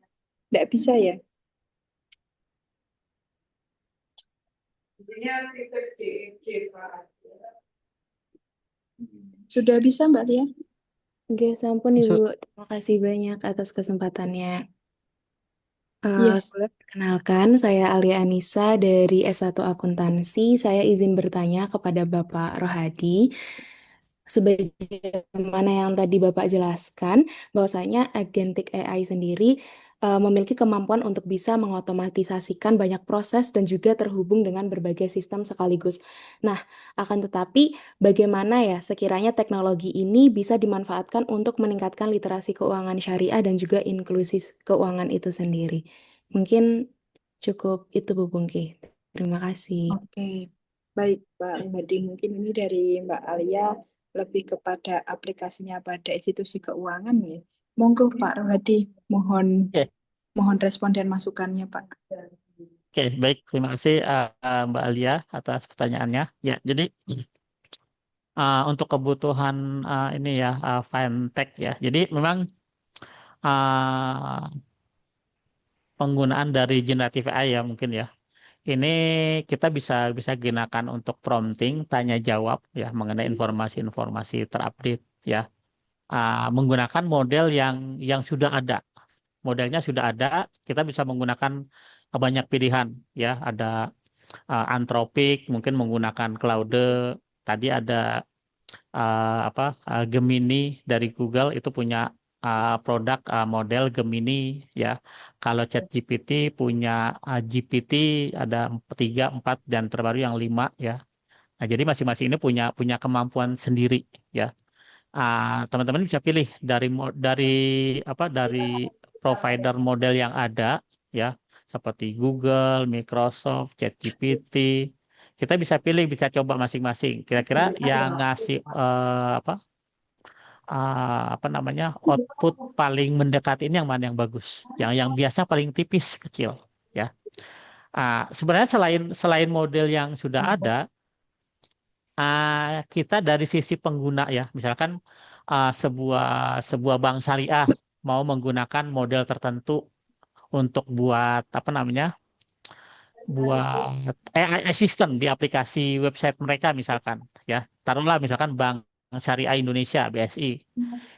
Nggak bisa ya? Sudah bisa Mbak Alia? Oke, sampun Ibu. Terima kasih banyak atas kesempatannya. Yes. Kenalkan, saya Alia Anissa dari S1 Akuntansi. Saya izin bertanya kepada Bapak Rohadi. Sebagaimana yang tadi Bapak jelaskan, bahwasanya agentic AI sendiri memiliki kemampuan untuk bisa mengotomatisasikan banyak proses dan juga terhubung dengan berbagai sistem sekaligus. Nah, akan tetapi bagaimana ya sekiranya teknologi ini bisa dimanfaatkan untuk meningkatkan literasi keuangan syariah dan juga inklusi keuangan itu sendiri. Mungkin cukup itu Bu Pungki. Terima kasih. Oke, baik Pak Rumadi. Mungkin ini dari Mbak Alia lebih kepada aplikasinya pada institusi keuangan ya. Monggo Pak Rumadi, mohon Oke, respon dan masukannya Pak. oke, baik. Terima kasih Mbak Alia atas pertanyaannya. Ya, jadi untuk kebutuhan ini ya fintech ya. Jadi memang uh, penggunaan dari generatif AI ya mungkin ya. Ini kita bisa bisa gunakan untuk prompting, tanya jawab ya mengenai informasi-informasi terupdate ya. Menggunakan model yang sudah ada. Modelnya sudah ada, kita bisa menggunakan banyak pilihan ya. Ada Anthropic, mungkin menggunakan Claude. Tadi ada Gemini dari Google itu punya produk model Gemini ya. Kalau ChatGPT punya GPT ada 3, 4 dan terbaru yang 5 ya. Nah, jadi masing-masing ini punya punya kemampuan sendiri ya. Teman-teman bisa pilih dari provider model yang ada ya seperti Google, Microsoft, ChatGPT. Kita bisa pilih, bisa coba masing-masing. Kira-kira yang ngasih apa namanya output paling mendekati ini yang mana yang bagus? Yang biasa paling tipis kecil ya. Sebenarnya selain selain model yang sudah ada, kita dari sisi pengguna ya, misalkan sebuah sebuah bank syariah mau menggunakan model tertentu untuk buat apa namanya, buat AI assistant di aplikasi website mereka misalkan, ya, taruhlah misalkan Bank Syariah Indonesia (BSI)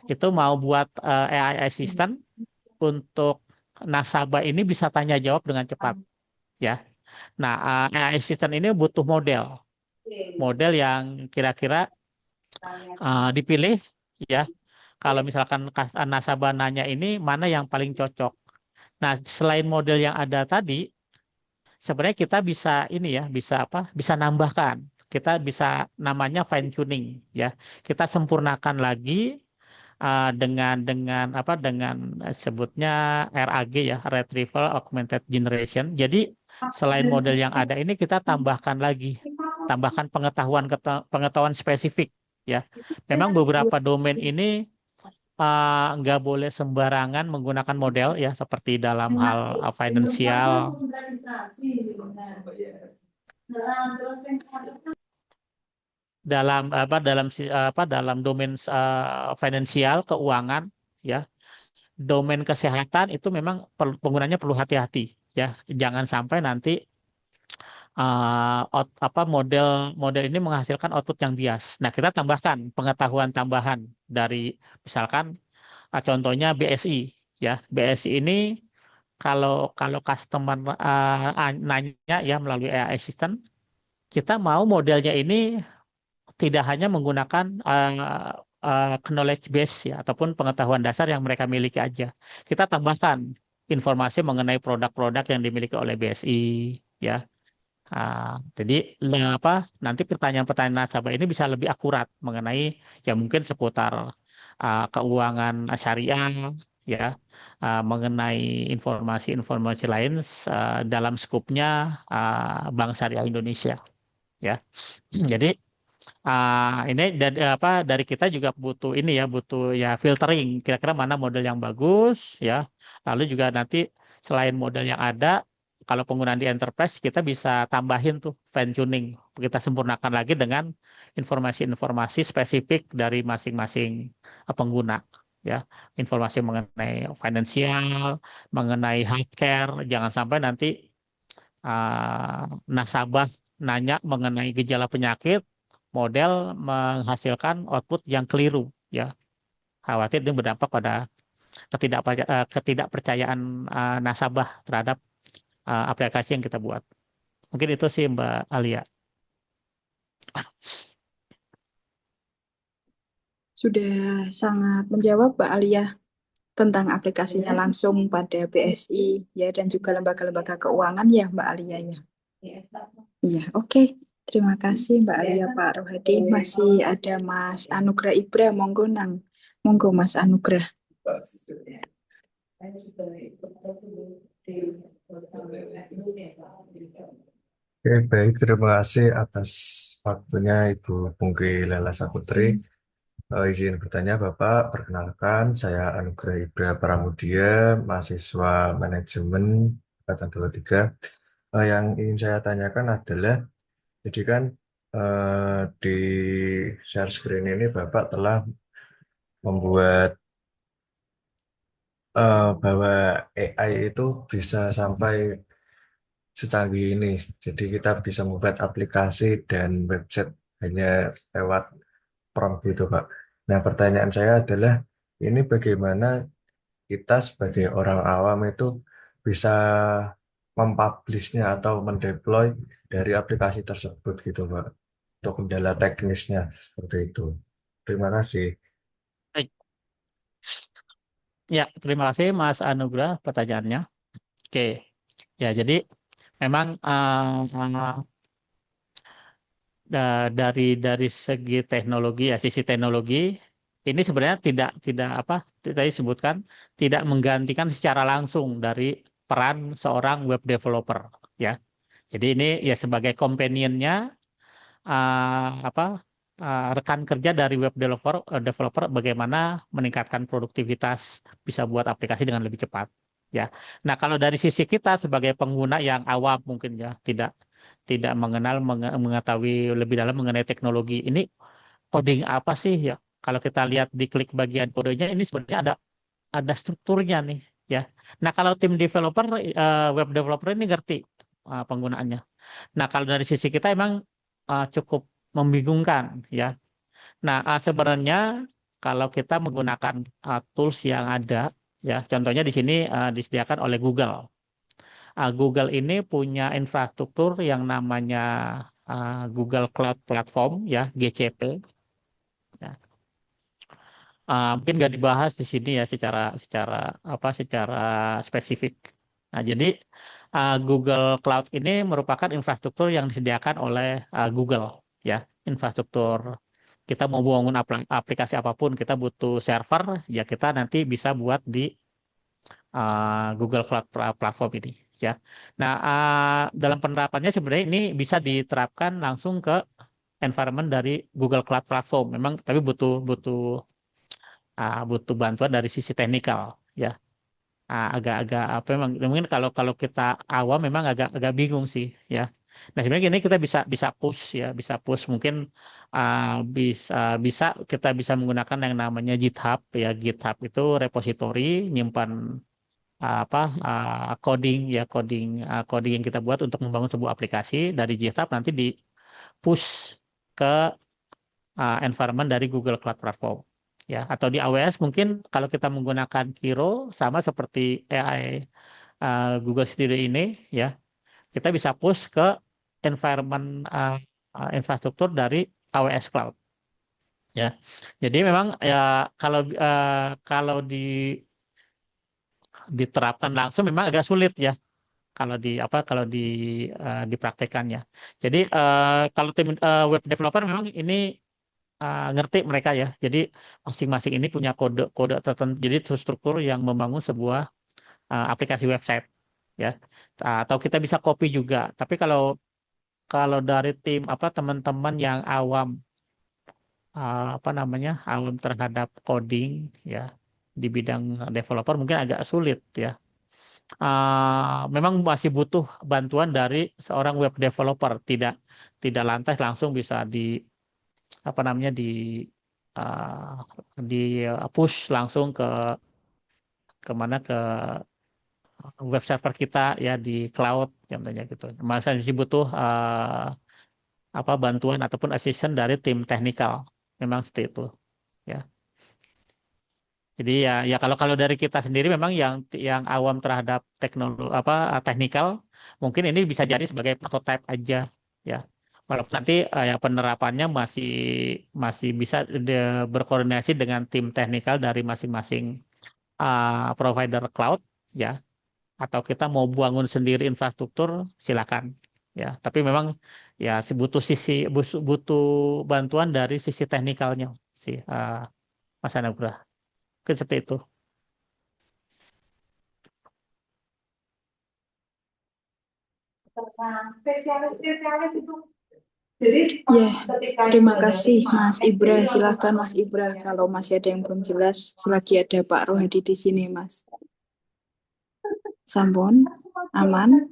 itu mau buat AI assistant untuk nasabah ini bisa tanya jawab dengan cepat, ya. Nah, AI assistant ini butuh model yang kira-kira dipilih ya. Kalau misalkan nasabah nanya ini mana yang paling cocok. Nah, selain model yang ada tadi, sebenarnya kita bisa ini ya, bisa apa? Bisa nambahkan. Kita bisa namanya fine tuning ya. Kita sempurnakan lagi dengan apa? Dengan sebutnya RAG ya, Retrieval Augmented Generation. Jadi selain model yang ada ini kita tambahkan pengetahuan spesifik ya. Memang beberapa domain ini nggak boleh sembarangan menggunakan model ya seperti dalam hal finansial, dalam domain finansial keuangan ya, domain kesehatan itu memang penggunanya perlu hati-hati ya, jangan sampai nanti model model ini menghasilkan output yang bias. Nah, kita tambahkan pengetahuan tambahan dari misalkan contohnya BSI ya. BSI ini kalau kalau customer nanya ya melalui AI Assistant, kita mau modelnya ini tidak hanya menggunakan knowledge base ya ataupun pengetahuan dasar yang mereka miliki aja. Kita tambahkan informasi mengenai produk-produk yang dimiliki oleh BSI ya. Jadi nanti pertanyaan-pertanyaan nasabah ini bisa lebih akurat mengenai ya mungkin seputar keuangan syariah ya, mengenai informasi-informasi lain dalam skupnya Bank Syariah Indonesia ya. Jadi ini dari kita juga butuh ini ya, butuh ya filtering kira-kira mana model yang bagus ya. Lalu juga nanti selain model yang ada, kalau penggunaan di enterprise kita bisa tambahin tuh fine tuning, kita sempurnakan lagi dengan informasi-informasi spesifik dari masing-masing pengguna ya, informasi mengenai finansial, mengenai healthcare. Jangan sampai nanti nasabah nanya mengenai gejala penyakit, model menghasilkan output yang keliru, ya. Khawatir itu berdampak pada ketidakpercayaan nasabah terhadap aplikasi yang kita buat. Mungkin itu sih Mbak Alia. Sudah sangat menjawab Mbak Alia tentang aplikasinya langsung pada BSI ya dan juga lembaga-lembaga keuangan ya Mbak Alia ya. Iya, oke. Terima kasih Mbak Alia Pak Rohadi. Masih ada Mas Anugrah Ibra, monggo nang. Monggo Mas Anugrah. Oke, baik. Terima kasih atas waktunya Ibu Pungki Lela Saputri. Izin bertanya Bapak, perkenalkan saya Anugrah Ibra Pramudia, mahasiswa manajemen angkatan 23. Yang ingin saya tanyakan adalah, jadi kan di share screen ini Bapak telah membuat bahwa AI itu bisa sampai secanggih ini. Jadi kita bisa membuat aplikasi dan website hanya lewat prompt gitu, Pak. Nah, pertanyaan saya adalah, ini bagaimana kita sebagai orang awam itu bisa mempublishnya atau mendeploy dari aplikasi tersebut gitu, Pak. Untuk kendala teknisnya seperti itu. Terima kasih. Baik. Ya, terima kasih Mas Anugrah pertanyaannya. Oke, ya jadi memang dari segi teknologi ya sisi teknologi ini sebenarnya tidak apa tadi sebutkan tidak menggantikan secara langsung dari peran seorang web developer ya. Jadi ini ya sebagai companionnya apa rekan kerja dari web developer bagaimana meningkatkan produktivitas bisa buat aplikasi dengan lebih cepat ya. Nah, kalau dari sisi kita sebagai pengguna yang awam mungkin ya tidak tidak mengenal mengetahui lebih dalam mengenai teknologi ini coding apa sih ya. Kalau kita lihat di klik bagian kodenya ini sebenarnya ada strukturnya nih ya. Nah, kalau tim developer web developer ini ngerti penggunaannya. Nah, kalau dari sisi kita emang cukup membingungkan ya. Nah, sebenarnya kalau kita menggunakan tools yang ada ya, contohnya di sini disediakan oleh Google. Google ini punya infrastruktur yang namanya Google Cloud Platform ya, GCP. Ya. Mungkin nggak dibahas di sini ya secara spesifik. Nah, jadi Google Cloud ini merupakan infrastruktur yang disediakan oleh Google ya, infrastruktur kita mau bangun aplikasi apapun kita butuh server ya kita nanti bisa buat di Google Cloud Platform ini ya. Nah, dalam penerapannya sebenarnya ini bisa diterapkan langsung ke environment dari Google Cloud Platform. Memang tapi butuh butuh butuh bantuan dari sisi teknikal ya. Agak-agak apa memang mungkin kalau kalau kita awam memang agak bingung sih ya. Nah sebenarnya ini kita bisa push ya, bisa push mungkin bisa bisa kita bisa menggunakan yang namanya GitHub ya. GitHub itu repository nyimpan apa coding ya coding yang kita buat untuk membangun sebuah aplikasi dari GitHub nanti di push ke environment dari Google Cloud Platform ya atau di AWS mungkin kalau kita menggunakan Kiro sama seperti AI Google sendiri ini ya kita bisa push ke environment infrastruktur dari AWS Cloud ya jadi memang ya kalau diterapkan langsung memang agak sulit ya kalau dipraktekannya jadi kalau tim web developer memang ini ngerti mereka ya. Jadi masing-masing ini punya kode-kode tertentu. Jadi itu struktur yang membangun sebuah aplikasi website ya. Atau kita bisa copy juga. Tapi kalau kalau dari tim teman-teman yang awam apa namanya awam terhadap coding ya di bidang developer mungkin agak sulit ya. Memang masih butuh bantuan dari seorang web developer. Tidak lantas langsung bisa di apa namanya di push langsung ke mana ke web server kita ya di cloud contohnya gitu. Masih butuh apa bantuan ataupun assistant dari tim teknikal. Memang seperti itu ya. Jadi ya kalau kalau dari kita sendiri memang yang awam terhadap teknologi apa teknikal mungkin ini bisa jadi sebagai prototype aja ya. Walaupun nanti ya penerapannya masih masih bisa berkoordinasi dengan tim teknikal dari masing-masing provider cloud ya. Atau kita mau bangun sendiri infrastruktur silakan ya. Tapi memang ya butuh bantuan dari sisi teknikalnya sih Mas Anugrah. Mungkin seperti itu. Spesialis itu. Ya, terima kasih Mas Ibra. Silahkan Mas Ibra kalau masih ada yang belum jelas. Selagi ada Pak Rohadi di sini, Mas. Sampun, aman.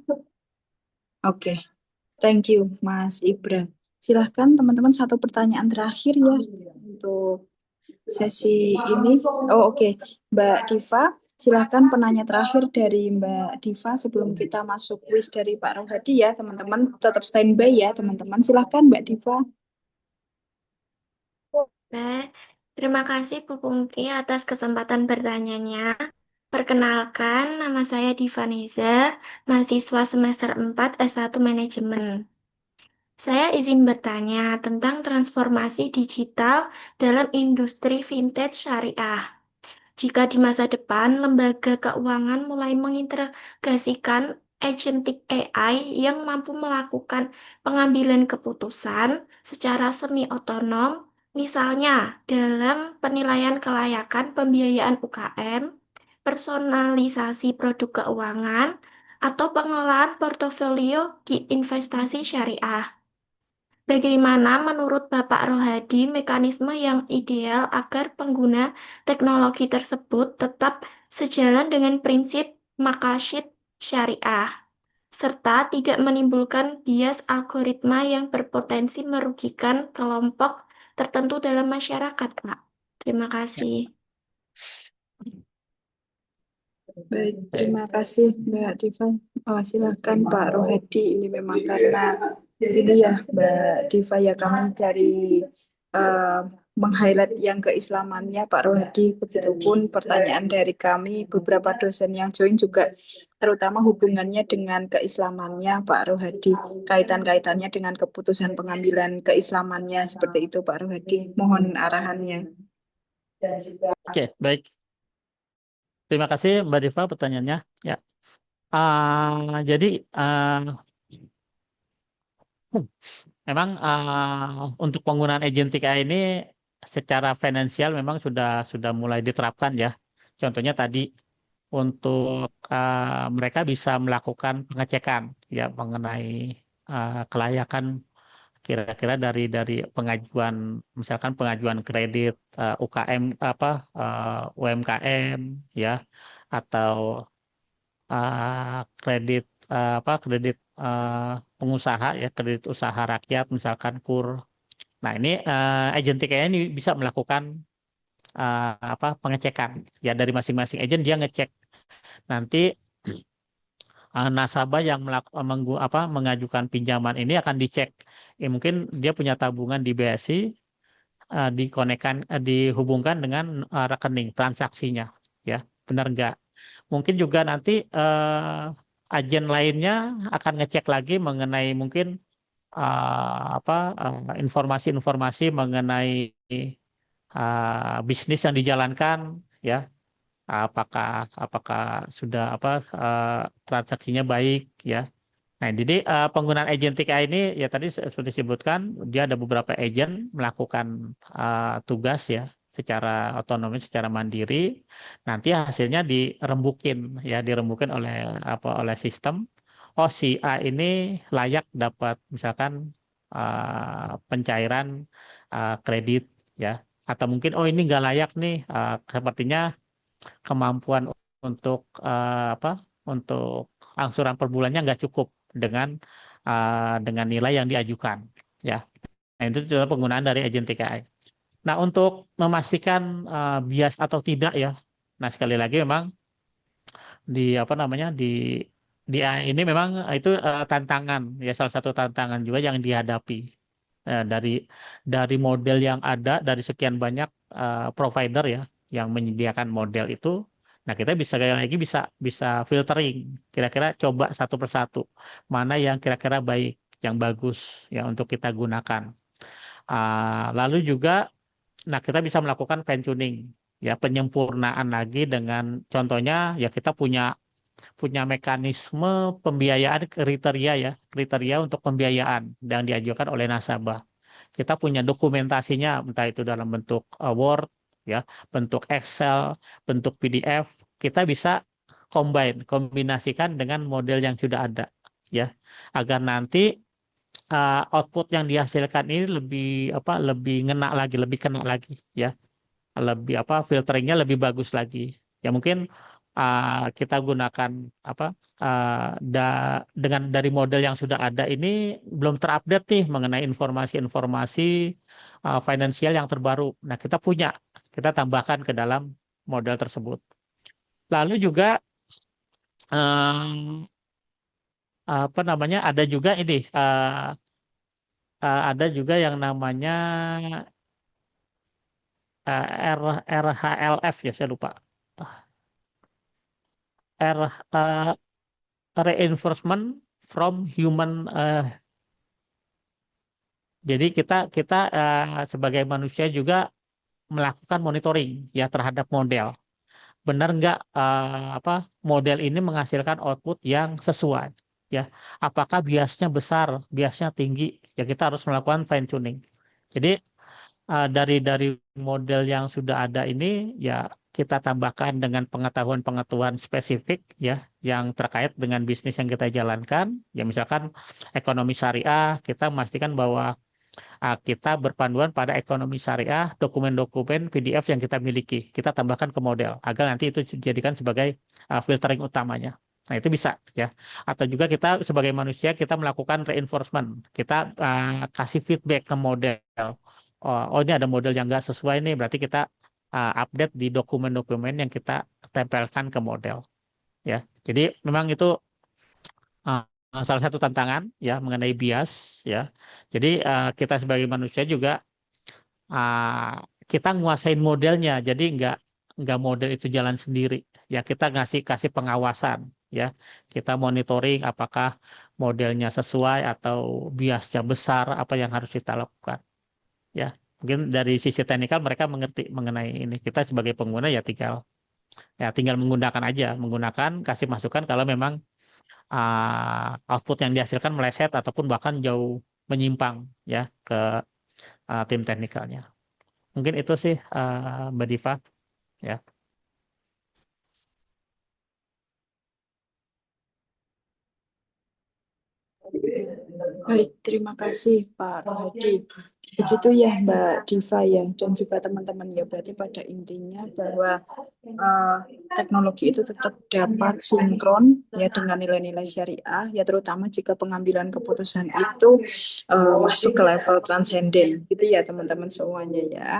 Oke, thank you Mas Ibra. Silahkan teman-teman satu pertanyaan terakhir ya untuk sesi ini. Oh oke, Mbak Diva. Silahkan penanya terakhir dari Mbak Diva sebelum kita masuk quiz dari Pak Rohadi ya teman-teman. Tetap standby ya teman-teman. Silahkan Mbak Diva. Baik, terima kasih Bu Pungki atas kesempatan bertanyanya. Perkenalkan, nama saya Diva Niza, mahasiswa semester 4 S1 Manajemen. Saya izin bertanya tentang transformasi digital dalam industri vintage syariah. Jika di masa depan lembaga keuangan mulai mengintegrasikan agentic AI yang mampu melakukan pengambilan keputusan secara semi-otonom, misalnya dalam penilaian kelayakan pembiayaan UKM, personalisasi produk keuangan, atau pengelolaan portofolio investasi syariah. Bagaimana menurut Bapak Rohadi mekanisme yang ideal agar pengguna teknologi tersebut tetap sejalan dengan prinsip maqasid syariah, serta tidak menimbulkan bias algoritma yang berpotensi merugikan kelompok tertentu dalam masyarakat, Pak? Terima kasih. Baik, terima kasih Mbak Diva. Silakan Pak Rohadi. Ini memang karena ini ya Mbak Diva ya kami dari meng-highlight yang keislamannya Pak Rohadi. Begitupun pertanyaan dari kami beberapa dosen yang join juga terutama hubungannya dengan keislamannya Pak Rohadi. Kaitan-kaitannya dengan keputusan pengambilan keislamannya seperti itu Pak Rohadi. Mohon arahannya. Oke, baik. Terima kasih Mbak Diva pertanyaannya. Ya. Jadi memang untuk penggunaan agentic AI ini secara finansial memang sudah mulai diterapkan ya. Contohnya tadi untuk mereka bisa melakukan pengecekan ya mengenai kelayakan kira-kira dari pengajuan misalkan pengajuan kredit UKM apa UMKM ya atau kredit kredit pengusaha ya kredit usaha rakyat misalkan KUR. Nah ini agentic AI ini bisa melakukan pengecekan ya dari masing-masing agent dia ngecek nanti nasabah yang mengajukan pinjaman ini akan dicek mungkin dia punya tabungan di BSI dihubungkan dengan rekening transaksinya ya benar nggak mungkin juga nanti agen lainnya akan ngecek lagi mengenai mungkin informasi-informasi mengenai bisnis yang dijalankan ya apakah sudah transaksinya baik ya. Nah, jadi penggunaan agentic AI ini ya tadi seperti disebutkan dia ada beberapa agent melakukan tugas ya secara otonomis, secara mandiri. Nanti hasilnya dirembukin oleh sistem. Oh si A ini layak dapat misalkan pencairan kredit ya. Atau mungkin oh ini nggak layak nih, sepertinya kemampuan untuk untuk angsuran per bulannya nggak cukup dengan nilai yang diajukan ya. Nah itu adalah penggunaan dari agentic AI. Nah, untuk memastikan bias atau tidak ya. Nah, sekali lagi memang di apa namanya di AI ini memang itu tantangan ya, salah satu tantangan juga yang dihadapi. Dari model yang ada dari sekian banyak provider ya yang menyediakan model itu. Nah, kita bisa sekali lagi bisa bisa filtering, kira-kira coba satu persatu mana yang kira-kira baik, yang bagus ya untuk kita gunakan. Lalu juga, nah, kita bisa melakukan fine tuning ya, penyempurnaan lagi dengan contohnya ya, kita punya punya mekanisme pembiayaan kriteria ya, kriteria untuk pembiayaan yang diajukan oleh nasabah. Kita punya dokumentasinya, entah itu dalam bentuk Word ya, bentuk Excel, bentuk PDF. Kita bisa kombinasikan dengan model yang sudah ada ya, agar nanti output yang dihasilkan ini lebih apa, lebih ngena lagi, lebih kena lagi ya, lebih apa, filteringnya lebih bagus lagi ya. Mungkin kita gunakan apa, dengan dari model yang sudah ada ini belum terupdate nih mengenai informasi-informasi finansial yang terbaru. Nah, kita tambahkan ke dalam model tersebut. Lalu juga em, apa namanya, ada juga ini ada juga yang namanya RHLF ya, saya lupa. R Reinforcement from Human. Jadi kita kita sebagai manusia juga melakukan monitoring ya terhadap model. Benar nggak apa, model ini menghasilkan output yang sesuai ya? Apakah biasnya besar, biasnya tinggi? Ya, kita harus melakukan fine tuning. Jadi dari model yang sudah ada ini ya, kita tambahkan dengan pengetahuan-pengetahuan spesifik ya yang terkait dengan bisnis yang kita jalankan. Ya, misalkan ekonomi syariah, kita memastikan bahwa kita berpanduan pada ekonomi syariah, dokumen-dokumen PDF yang kita miliki, kita tambahkan ke model agar nanti itu dijadikan sebagai filtering utamanya. Nah, itu bisa ya. Atau juga kita sebagai manusia kita melakukan reinforcement, kita kasih feedback ke model. Oh, ini ada model yang nggak sesuai nih, berarti kita update di dokumen-dokumen yang kita tempelkan ke model ya. Jadi memang itu uh, salah satu tantangan ya mengenai bias ya. Jadi kita sebagai manusia juga kita nguasain modelnya, jadi nggak model itu jalan sendiri ya, kita kasih pengawasan ya, kita monitoring apakah modelnya sesuai atau biasnya besar, apa yang harus kita lakukan ya. Mungkin dari sisi teknikal mereka mengerti mengenai ini, kita sebagai pengguna ya tinggal menggunakan aja, kasih masukan kalau memang output yang dihasilkan meleset ataupun bahkan jauh menyimpang ya ke tim teknikalnya. Mungkin itu sih Mbak Diva ya. Baik, terima kasih Pak Rohadi. Begitu ya Mbak Diva ya, dan juga teman-teman ya, berarti pada intinya bahwa teknologi itu tetap dapat sinkron ya dengan nilai-nilai syariah, ya terutama jika pengambilan keputusan itu masuk ke level transenden, gitu ya teman-teman semuanya ya.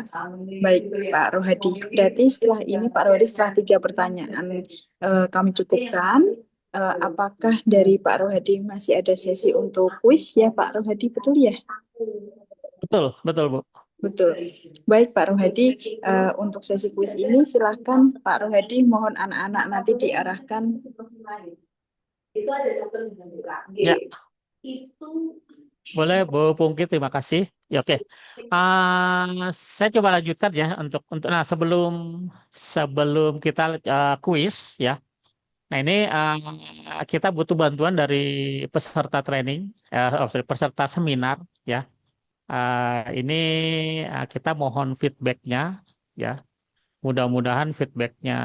Baik Pak Rohadi, berarti setelah ini Pak Rohadi, setelah 3 pertanyaan kami cukupkan. Apakah dari Pak Rohadi masih ada sesi untuk kuis ya Pak Rohadi, betul ya? Betul, betul Bu. Betul. Baik Pak Rohadi, untuk sesi kuis ini silahkan Pak Rohadi, mohon anak-anak nanti diarahkan. Ya, boleh Bu Pungki, terima kasih. Ya, oke. Saya coba lanjutkan ya untuk nah, sebelum sebelum kita kuis ya. Nah, ini kita butuh bantuan dari peserta training, peserta seminar ya. Ini kita mohon feedbacknya ya. Mudah-mudahan feedbacknya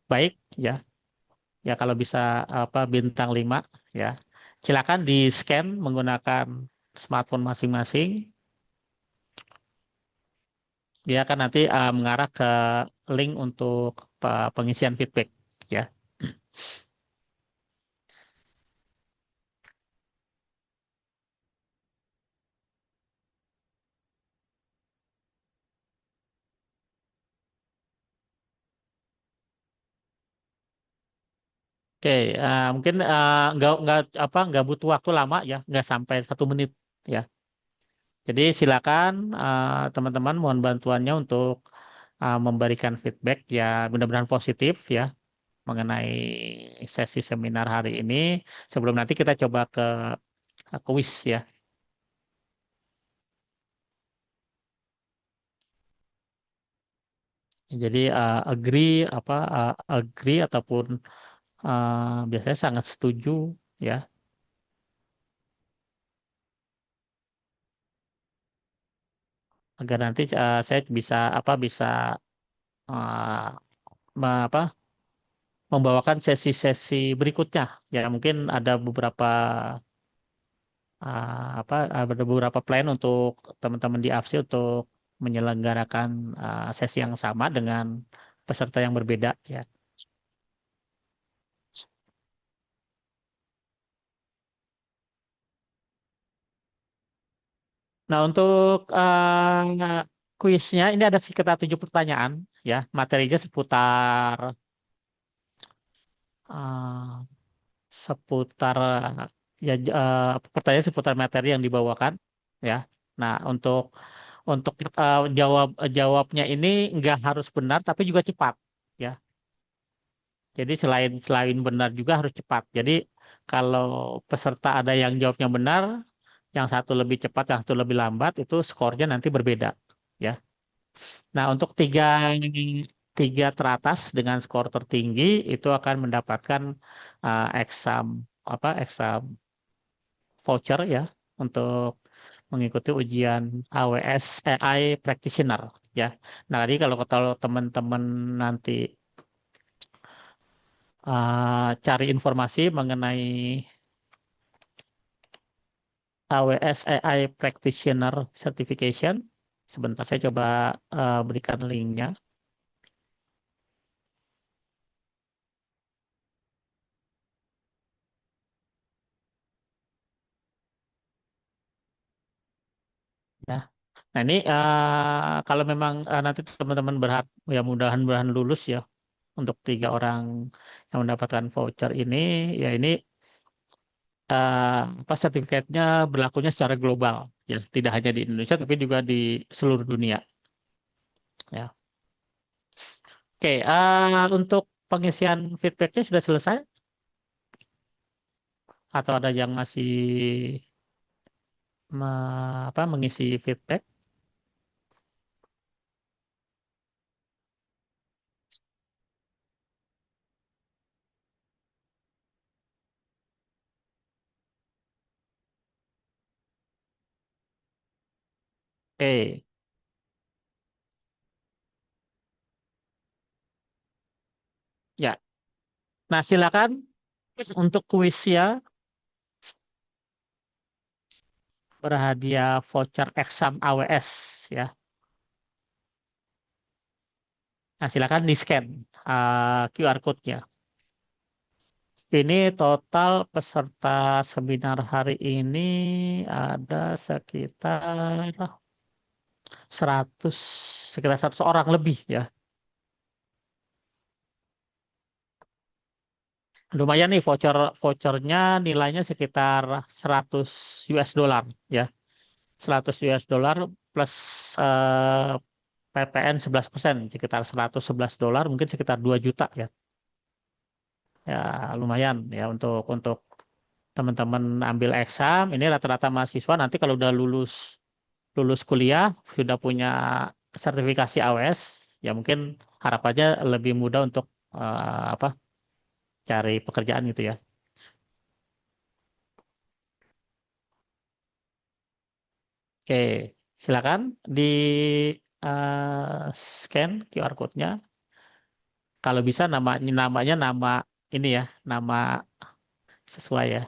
baik ya. Ya, kalau bisa apa bintang 5 ya. Silakan di scan menggunakan smartphone masing-masing. Dia akan nanti mengarah ke link untuk pengisian feedback ya. Oke, mungkin nggak butuh waktu lama ya, nggak sampai 1 menit ya. Jadi silakan teman-teman mohon bantuannya untuk memberikan feedback ya mudah-mudahan positif ya mengenai sesi seminar hari ini. Sebelum nanti kita coba ke kuis ya. Jadi agree ataupun biasanya sangat setuju ya agar nanti saya bisa uh, membawakan sesi-sesi berikutnya ya mungkin ada beberapa plan untuk teman-teman di AFSI untuk menyelenggarakan sesi yang sama dengan peserta yang berbeda ya. Nah untuk kuisnya ini ada sekitar 7 pertanyaan ya materinya seputar uh, seputar pertanyaan seputar materi yang dibawakan ya. Nah, untuk jawabnya ini nggak harus benar tapi juga cepat ya. Jadi selain benar juga harus cepat. Jadi kalau peserta ada yang jawabnya benar, yang satu lebih cepat, yang satu lebih lambat, itu skornya nanti berbeda ya. Nah, untuk tiga teratas dengan skor tertinggi itu akan mendapatkan exam exam voucher ya untuk mengikuti ujian AWS AI Practitioner ya. Nah, tadi kalau teman-teman nanti cari informasi mengenai AWS AI Practitioner Certification, sebentar saya coba berikan linknya. Ya. Nah ini kalau memang nanti teman-teman ya mudahan lulus ya untuk 3 orang yang mendapatkan voucher ini, ya ini sertifikatnya berlakunya secara global ya tidak hanya di Indonesia tapi juga di seluruh dunia ya. Oke, untuk pengisian feedbacknya sudah selesai atau ada yang masih mengisi feedback? Oke, ya. Nah, silakan untuk kuisnya berhadiah voucher exam AWS ya. Nah, silakan di-scan QR code-nya. Ini total peserta seminar hari ini ada seratus sekitar 100 orang lebih ya. Lumayan nih vouchernya nilainya sekitar 100 US dollar ya. 100 US dollar plus PPN 11%, sekitar 111 dolar mungkin sekitar 2 juta ya. Ya lumayan ya untuk teman-teman ambil exam ini rata-rata mahasiswa nanti kalau udah lulus lulus kuliah sudah punya sertifikasi AWS ya mungkin harapannya lebih mudah untuk cari pekerjaan gitu ya. Oke, silakan di scan QR code-nya. Kalau bisa namanya nama ini ya, nama sesuai ya.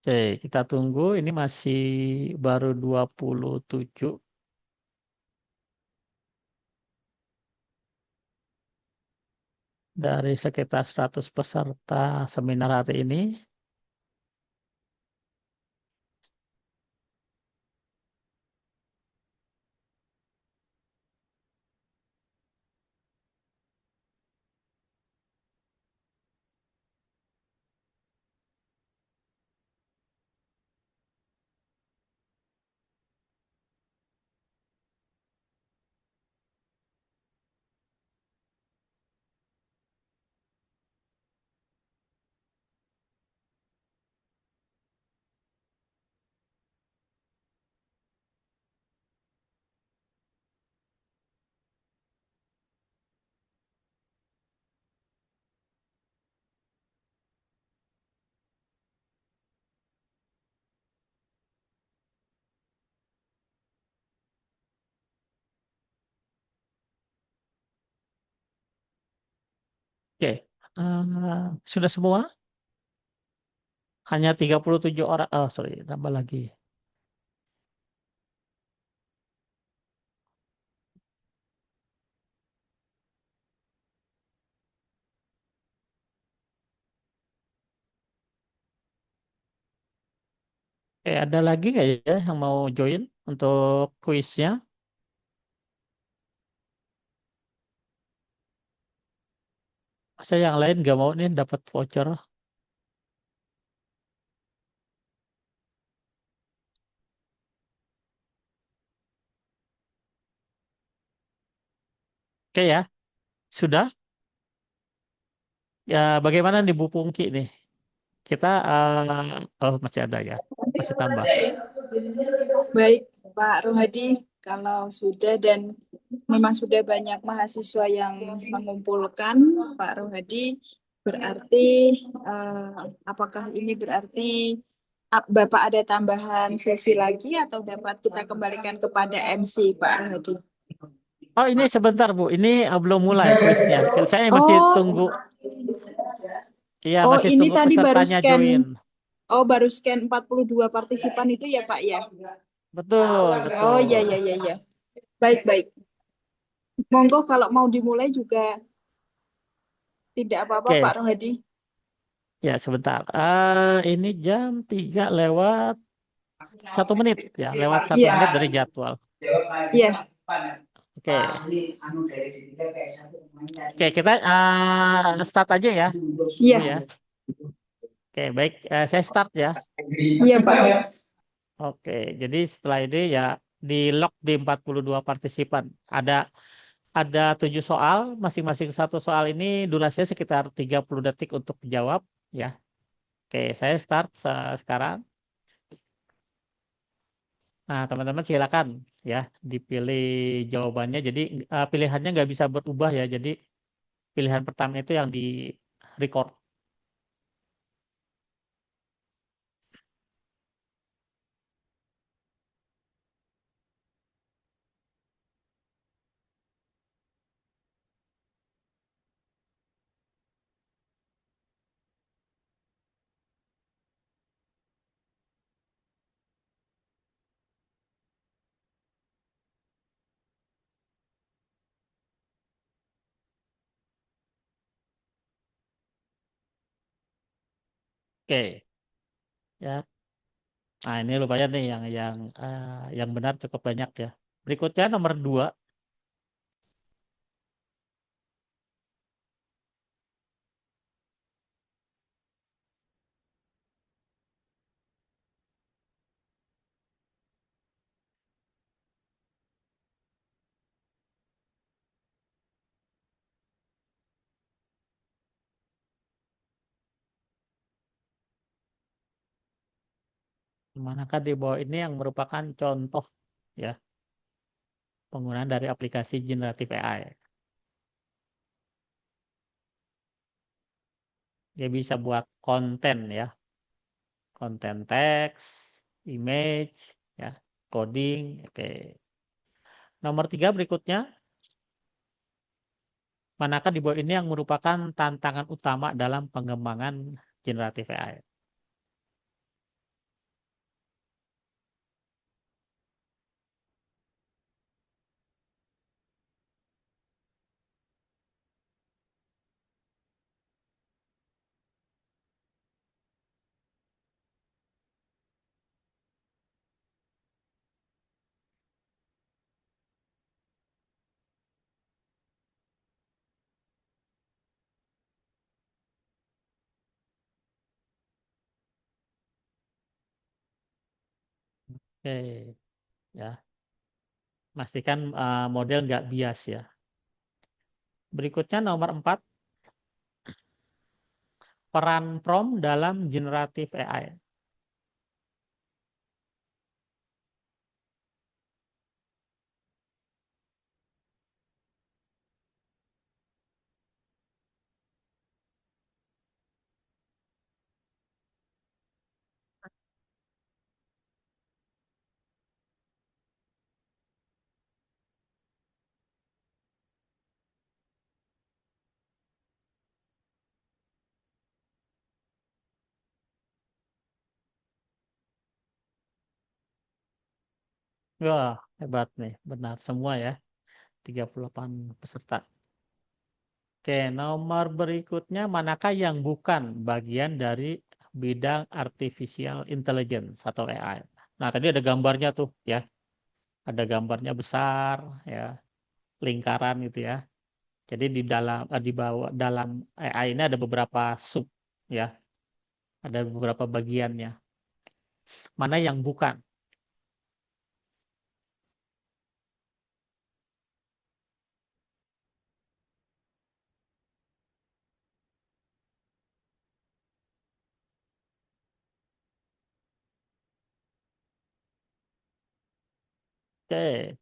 Oke, kita tunggu. Ini masih baru 27 dari sekitar 100 peserta seminar hari ini. Sudah semua? Hanya 37 orang. Oh, sorry, tambah lagi. Ada lagi nggak ya yang mau join untuk kuisnya? Saya yang lain nggak mau nih dapat voucher. Oke ya, sudah. Ya, bagaimana nih Bu Pungki nih? Kita, oh masih ada ya, masih tambah. Baik, Pak Rohadi, kalau sudah dan memang sudah banyak mahasiswa yang mengumpulkan, Pak Rohadi, berarti apakah ini berarti Bapak ada tambahan sesi lagi atau dapat kita kembalikan kepada MC, Pak Rohadi? Oh ini sebentar Bu, ini belum mulai kuisnya. Saya masih tunggu, Oh, iya oh masih ini tunggu tadi baru pesertanya scan, join. oh baru scan 42 partisipan itu ya Pak ya? Betul, Oh betul. iya, iya, iya, iya. Baik, baik. Monggo kalau mau dimulai juga tidak apa-apa Pak Oke, Rohadi. ya sebentar. Ini jam 3 lewat 1 menit ya, lewat satu Iya, menit dari jadwal. iya, Oke, oke kita start aja ya, Bu ya. iya, Oke, baik. Saya start ya. iya Pak. Oke, jadi setelah ini ya di lock di 42 partisipan. Ada ada 7 soal, masing-masing satu soal ini durasinya sekitar 30 detik untuk dijawab ya. Oke, saya start sekarang. Nah, teman-teman silakan ya dipilih jawabannya. Jadi pilihannya nggak bisa berubah ya. Jadi pilihan pertama itu yang di record. Oke, ya. Nah, ini lumayan nih yang benar cukup banyak ya. Berikutnya nomor 2. Manakah di bawah ini yang merupakan contoh ya penggunaan dari aplikasi generatif AI. Dia bisa buat konten ya, konten teks, image, ya, coding. Oke. Nomor 3 berikutnya, manakah di bawah ini yang merupakan tantangan utama dalam pengembangan generatif AI? Oke, ya. Pastikan model nggak bias ya. Berikutnya nomor 4, peran prompt dalam generatif AI. Wah, hebat nih. Benar semua ya. 38 peserta. Oke, nomor berikutnya manakah yang bukan bagian dari bidang artificial intelligence atau AI? Nah, tadi ada gambarnya tuh ya. Ada gambarnya besar ya, lingkaran gitu ya. Jadi di bawah dalam AI ini ada beberapa sub ya, ada beberapa bagiannya. Mana yang bukan? Oke,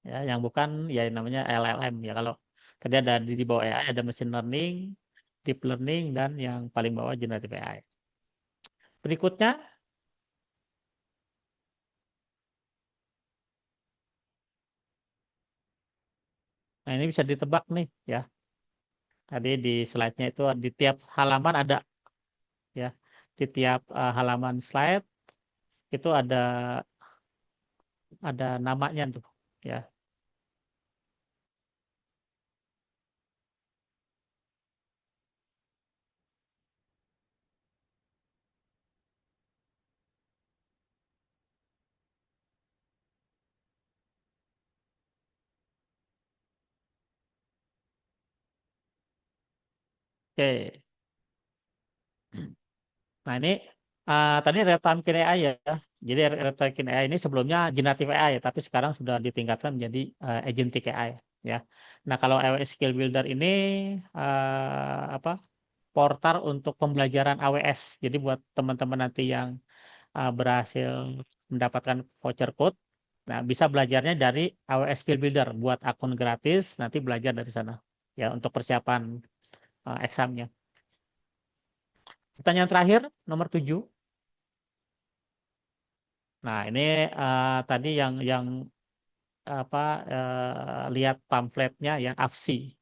ya yang bukan ya namanya LLM ya. Kalau tadi ada di bawah AI ada machine learning, deep learning dan yang paling bawah generative AI. Berikutnya, nah ini bisa ditebak nih ya. Tadi di slide-nya itu di tiap halaman ada ya. Di tiap halaman slide itu ada namanya tuh ya. Oke. Nah ini tadi real-time AI ya. Jadi real-time AI ini sebelumnya generative AI, tapi sekarang sudah ditingkatkan menjadi agentic AI ya. Nah kalau AWS Skill Builder ini apa portal untuk pembelajaran AWS. Jadi buat teman-teman nanti yang berhasil mendapatkan voucher code, nah bisa belajarnya dari AWS Skill Builder buat akun gratis, nanti belajar dari sana ya untuk persiapan examnya. Pertanyaan terakhir nomor 7. Nah, ini tadi yang apa lihat pamfletnya yang AFSI.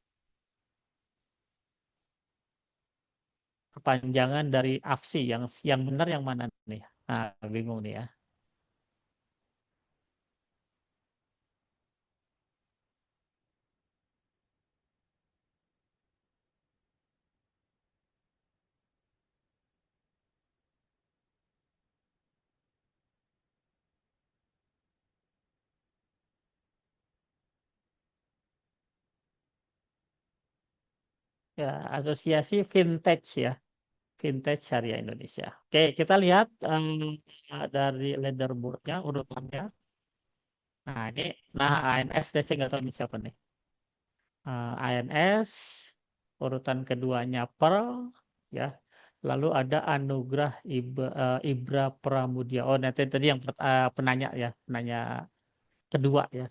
Kepanjangan dari AFSI yang benar yang mana nih? Nah, bingung nih ya. Ya, Asosiasi Vintage ya. Vintage Syariah Indonesia. Oke, kita lihat dari leaderboardnya urutannya. Nah, ini ANS deh, saya nggak tahu ini siapa nih. ANS, urutan keduanya Pearl, ya. Lalu ada Anugrah Ibra Pramudia. Oh, nanti tadi yang penanya ya, penanya kedua ya.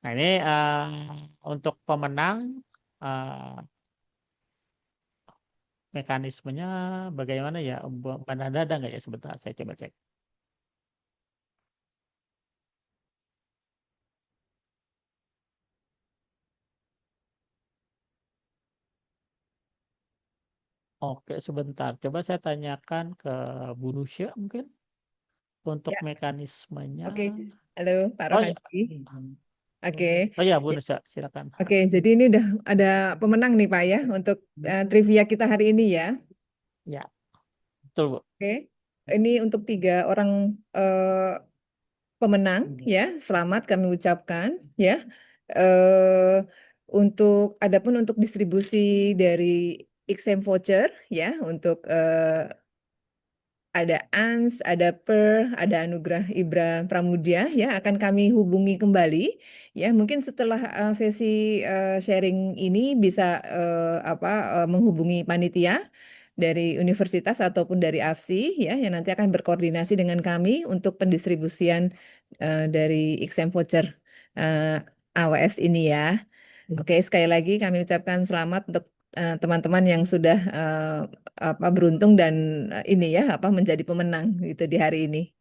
Nah, ini untuk pemenang mekanismenya bagaimana ya? Mana ada nggak ya sebentar? Saya coba cek. Oke, sebentar. Coba saya tanyakan ke Bu Lucia mungkin untuk Ya, mekanismenya. oke. Halo, Pak Oh ya, Rohadi. Oke. oh ya Bu Ya, Lucia, silakan. oke, jadi ini udah ada pemenang nih Pak ya untuk trivia kita hari ini ya. Ya, betul Bu. Oke. Ini untuk 3 orang pemenang ya. Selamat kami ucapkan ya. Eh adapun untuk distribusi dari exam voucher ya untuk ada Ans, ada ada Anugrah Ibra Pramudia ya akan kami hubungi kembali ya mungkin setelah sesi sharing ini bisa menghubungi panitia dari universitas ataupun dari AFSI ya yang nanti akan berkoordinasi dengan kami untuk pendistribusian dari exam voucher eh, AWS ini ya. Oke, sekali lagi kami ucapkan selamat untuk teman-teman yang sudah beruntung dan ini ya menjadi pemenang gitu di hari ini.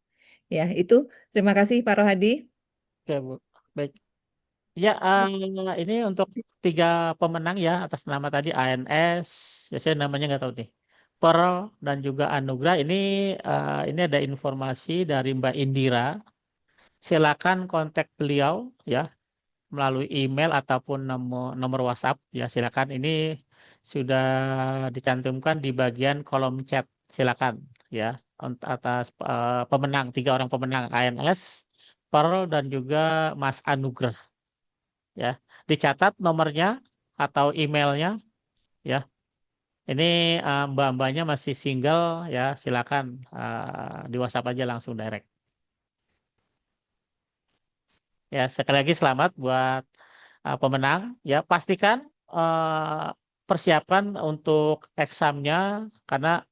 Ya, itu. Terima kasih Pak Rohadi. Oke Bu. Baik. Ya, ini untuk 3 pemenang ya atas nama tadi ANS, ya saya namanya nggak tahu nih. Pearl dan juga Anugrah ini ada informasi dari Mbak Indira. silakan kontak beliau ya melalui email ataupun nomor WhatsApp ya, silakan. Ini sudah dicantumkan di bagian kolom chat, silakan ya, atas pemenang, 3 orang pemenang ANS, Pearl dan juga Mas Anugrah ya. Dicatat nomornya atau emailnya ya. Ini mbak-mbaknya masih single ya, silakan di WhatsApp aja langsung direct. Ya, sekali lagi selamat buat pemenang. Ya, pastikan persiapan untuk examnya karena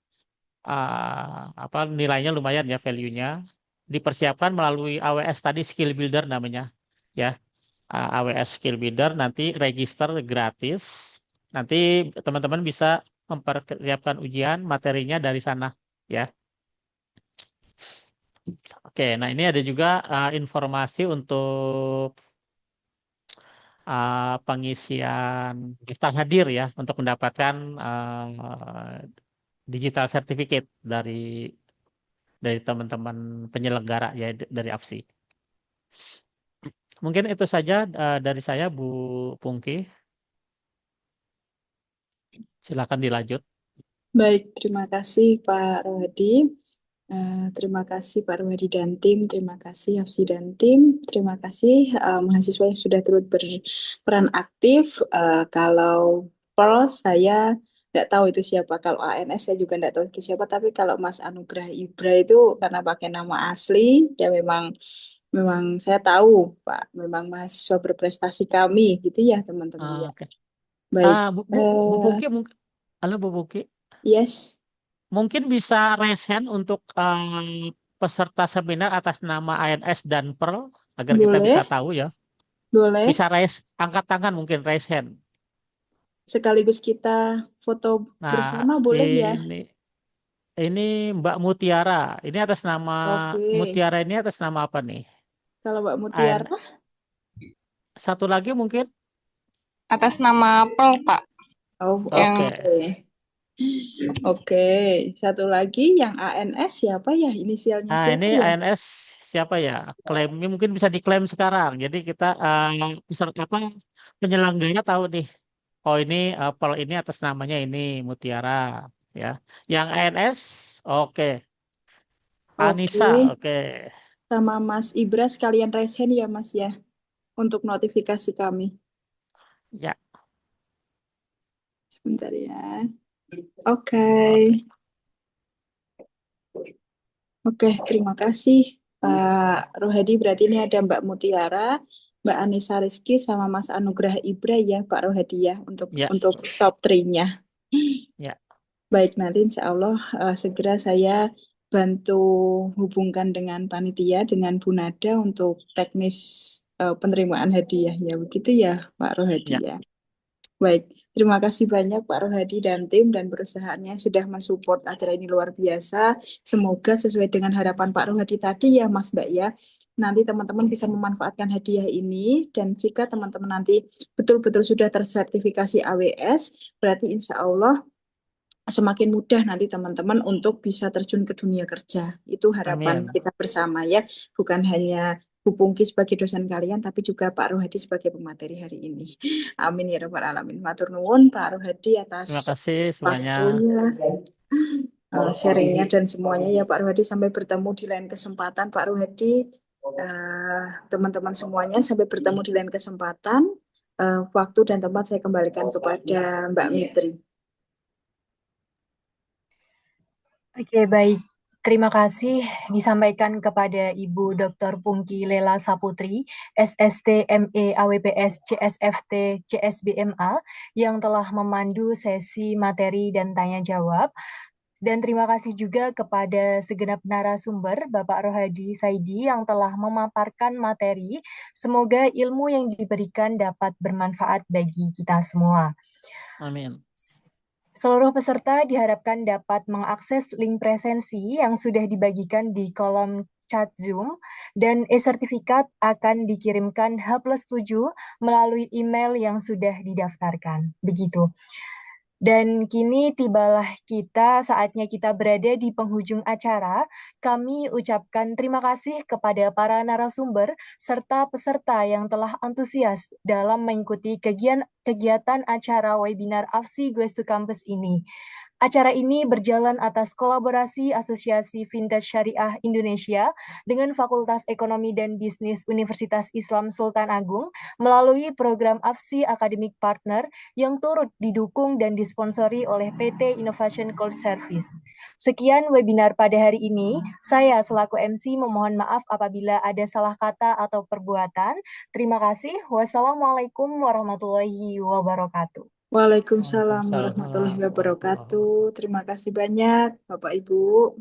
nilainya lumayan ya, value-nya. Dipersiapkan melalui AWS tadi, skill builder namanya. Ya, AWS skill builder nanti register gratis. Nanti teman-teman bisa mempersiapkan ujian materinya dari sana ya. Oke, nah ini ada juga informasi untuk pengisian daftar hadir ya untuk mendapatkan digital certificate dari teman-teman penyelenggara ya dari AFSI. Mungkin itu saja dari saya, Bu Pungki. Silakan dilanjut. Baik, terima kasih Pak Rohadi. Terima kasih Pak Rohadi dan tim, terima kasih Hafsi dan tim, terima kasih mahasiswa yang sudah turut berperan aktif. Kalau Pearl saya nggak tahu itu siapa, kalau ANS saya juga nggak tahu itu siapa, tapi kalau Mas Anugrah Ibra itu karena pakai nama asli, ya memang saya tahu Pak, memang mahasiswa berprestasi kami, gitu ya teman-teman ya. Oke. Baik, Bu Pungki, halo Bu Pungki. yes, Mungkin bisa raise hand untuk peserta seminar atas nama ANS dan Pearl agar kita bisa boleh, tahu ya. boleh. Bisa angkat tangan mungkin raise hand. Sekaligus kita foto Nah, bersama boleh ya? ini Mbak Mutiara. Ini atas nama Oke. Mutiara ini atas nama apa nih? Kalau Mbak Mutiara Satu lagi mungkin? Atas nama Pearl, Pak. Oh, Yang Oke. oke. Satu lagi yang ANS siapa ya? Inisialnya Nah, siapa ini ya? ANS siapa ya? Klaimnya mungkin bisa diklaim sekarang. Jadi kita penyelenggara tahu nih. Oh, ini Pearl ini atas namanya ini Mutiara ya. Yang ANS oke. Anissa, Oke. oke. Sama Mas Ibra sekalian raise hand ya Mas ya. Untuk notifikasi kami. Ya. Sebentar ya. Oke. Oke, terima kasih Pak Rohadi. Berarti ini ada Mbak Mutiara, Mbak Anissa Rizky, sama Mas Anugrah Ibra ya Pak Rohadi ya untuk top 3-nya. Ya. Baik, nanti insya Allah segera saya bantu hubungkan dengan panitia, dengan Bu Nada untuk teknis penerimaan hadiah ya. Begitu ya Pak Rohadi ya. Baik, terima kasih banyak Pak Rohadi dan tim dan perusahaannya sudah mensupport acara ini luar biasa. Semoga sesuai dengan harapan Pak Rohadi tadi ya Mas Mbak ya. Nanti teman-teman bisa memanfaatkan hadiah ini dan jika teman-teman nanti betul-betul sudah tersertifikasi AWS, berarti insya Allah semakin mudah nanti teman-teman untuk bisa terjun ke dunia kerja. Itu harapan kita bersama ya, bukan hanya Bu Pungki sebagai dosen kalian, tapi juga Pak Rohadi sebagai pemateri hari ini. Amin ya rabbal alamin. Matur nuwun Pak Rohadi atas Terima kasih semuanya. waktunya, sharingnya dan semuanya ya Pak Rohadi. Sampai bertemu di lain kesempatan Pak Rohadi. Teman-teman semuanya sampai bertemu di lain kesempatan. Waktu dan tempat saya kembalikan kepada Mbak Mitri. Oke, baik. Terima kasih disampaikan kepada Ibu Dr. Pungki Lela Saputri, SST ME AWPS CSFT CSBMA, yang telah memandu sesi materi dan tanya jawab. Dan terima kasih juga kepada segenap narasumber, Bapak Rohadi Saidi, yang telah memaparkan materi. Semoga ilmu yang diberikan dapat bermanfaat bagi kita semua. Amin. Seluruh peserta diharapkan dapat mengakses link presensi yang sudah dibagikan di kolom chat Zoom dan e-sertifikat akan dikirimkan H+7 melalui email yang sudah didaftarkan. Begitu. Dan kini tibalah saatnya kita berada di penghujung acara. Kami ucapkan terima kasih kepada para narasumber serta peserta yang telah antusias dalam mengikuti kegiatan acara webinar AFSI Goes to Campus ini. Acara ini berjalan atas kolaborasi Asosiasi Vintage Syariah Indonesia dengan Fakultas Ekonomi dan Bisnis Universitas Islam Sultan Agung melalui program AFSI Academic Partner yang turut didukung dan disponsori oleh PT Innovation Cloud Service. Sekian webinar pada hari ini. Saya selaku MC memohon maaf apabila ada salah kata atau perbuatan. Terima kasih. Wassalamualaikum warahmatullahi wabarakatuh. Waalaikumsalam Waalaikumsalam warahmatullahi warahmatullahi wabarakatuh. Terima kasih banyak, Bapak Ibu.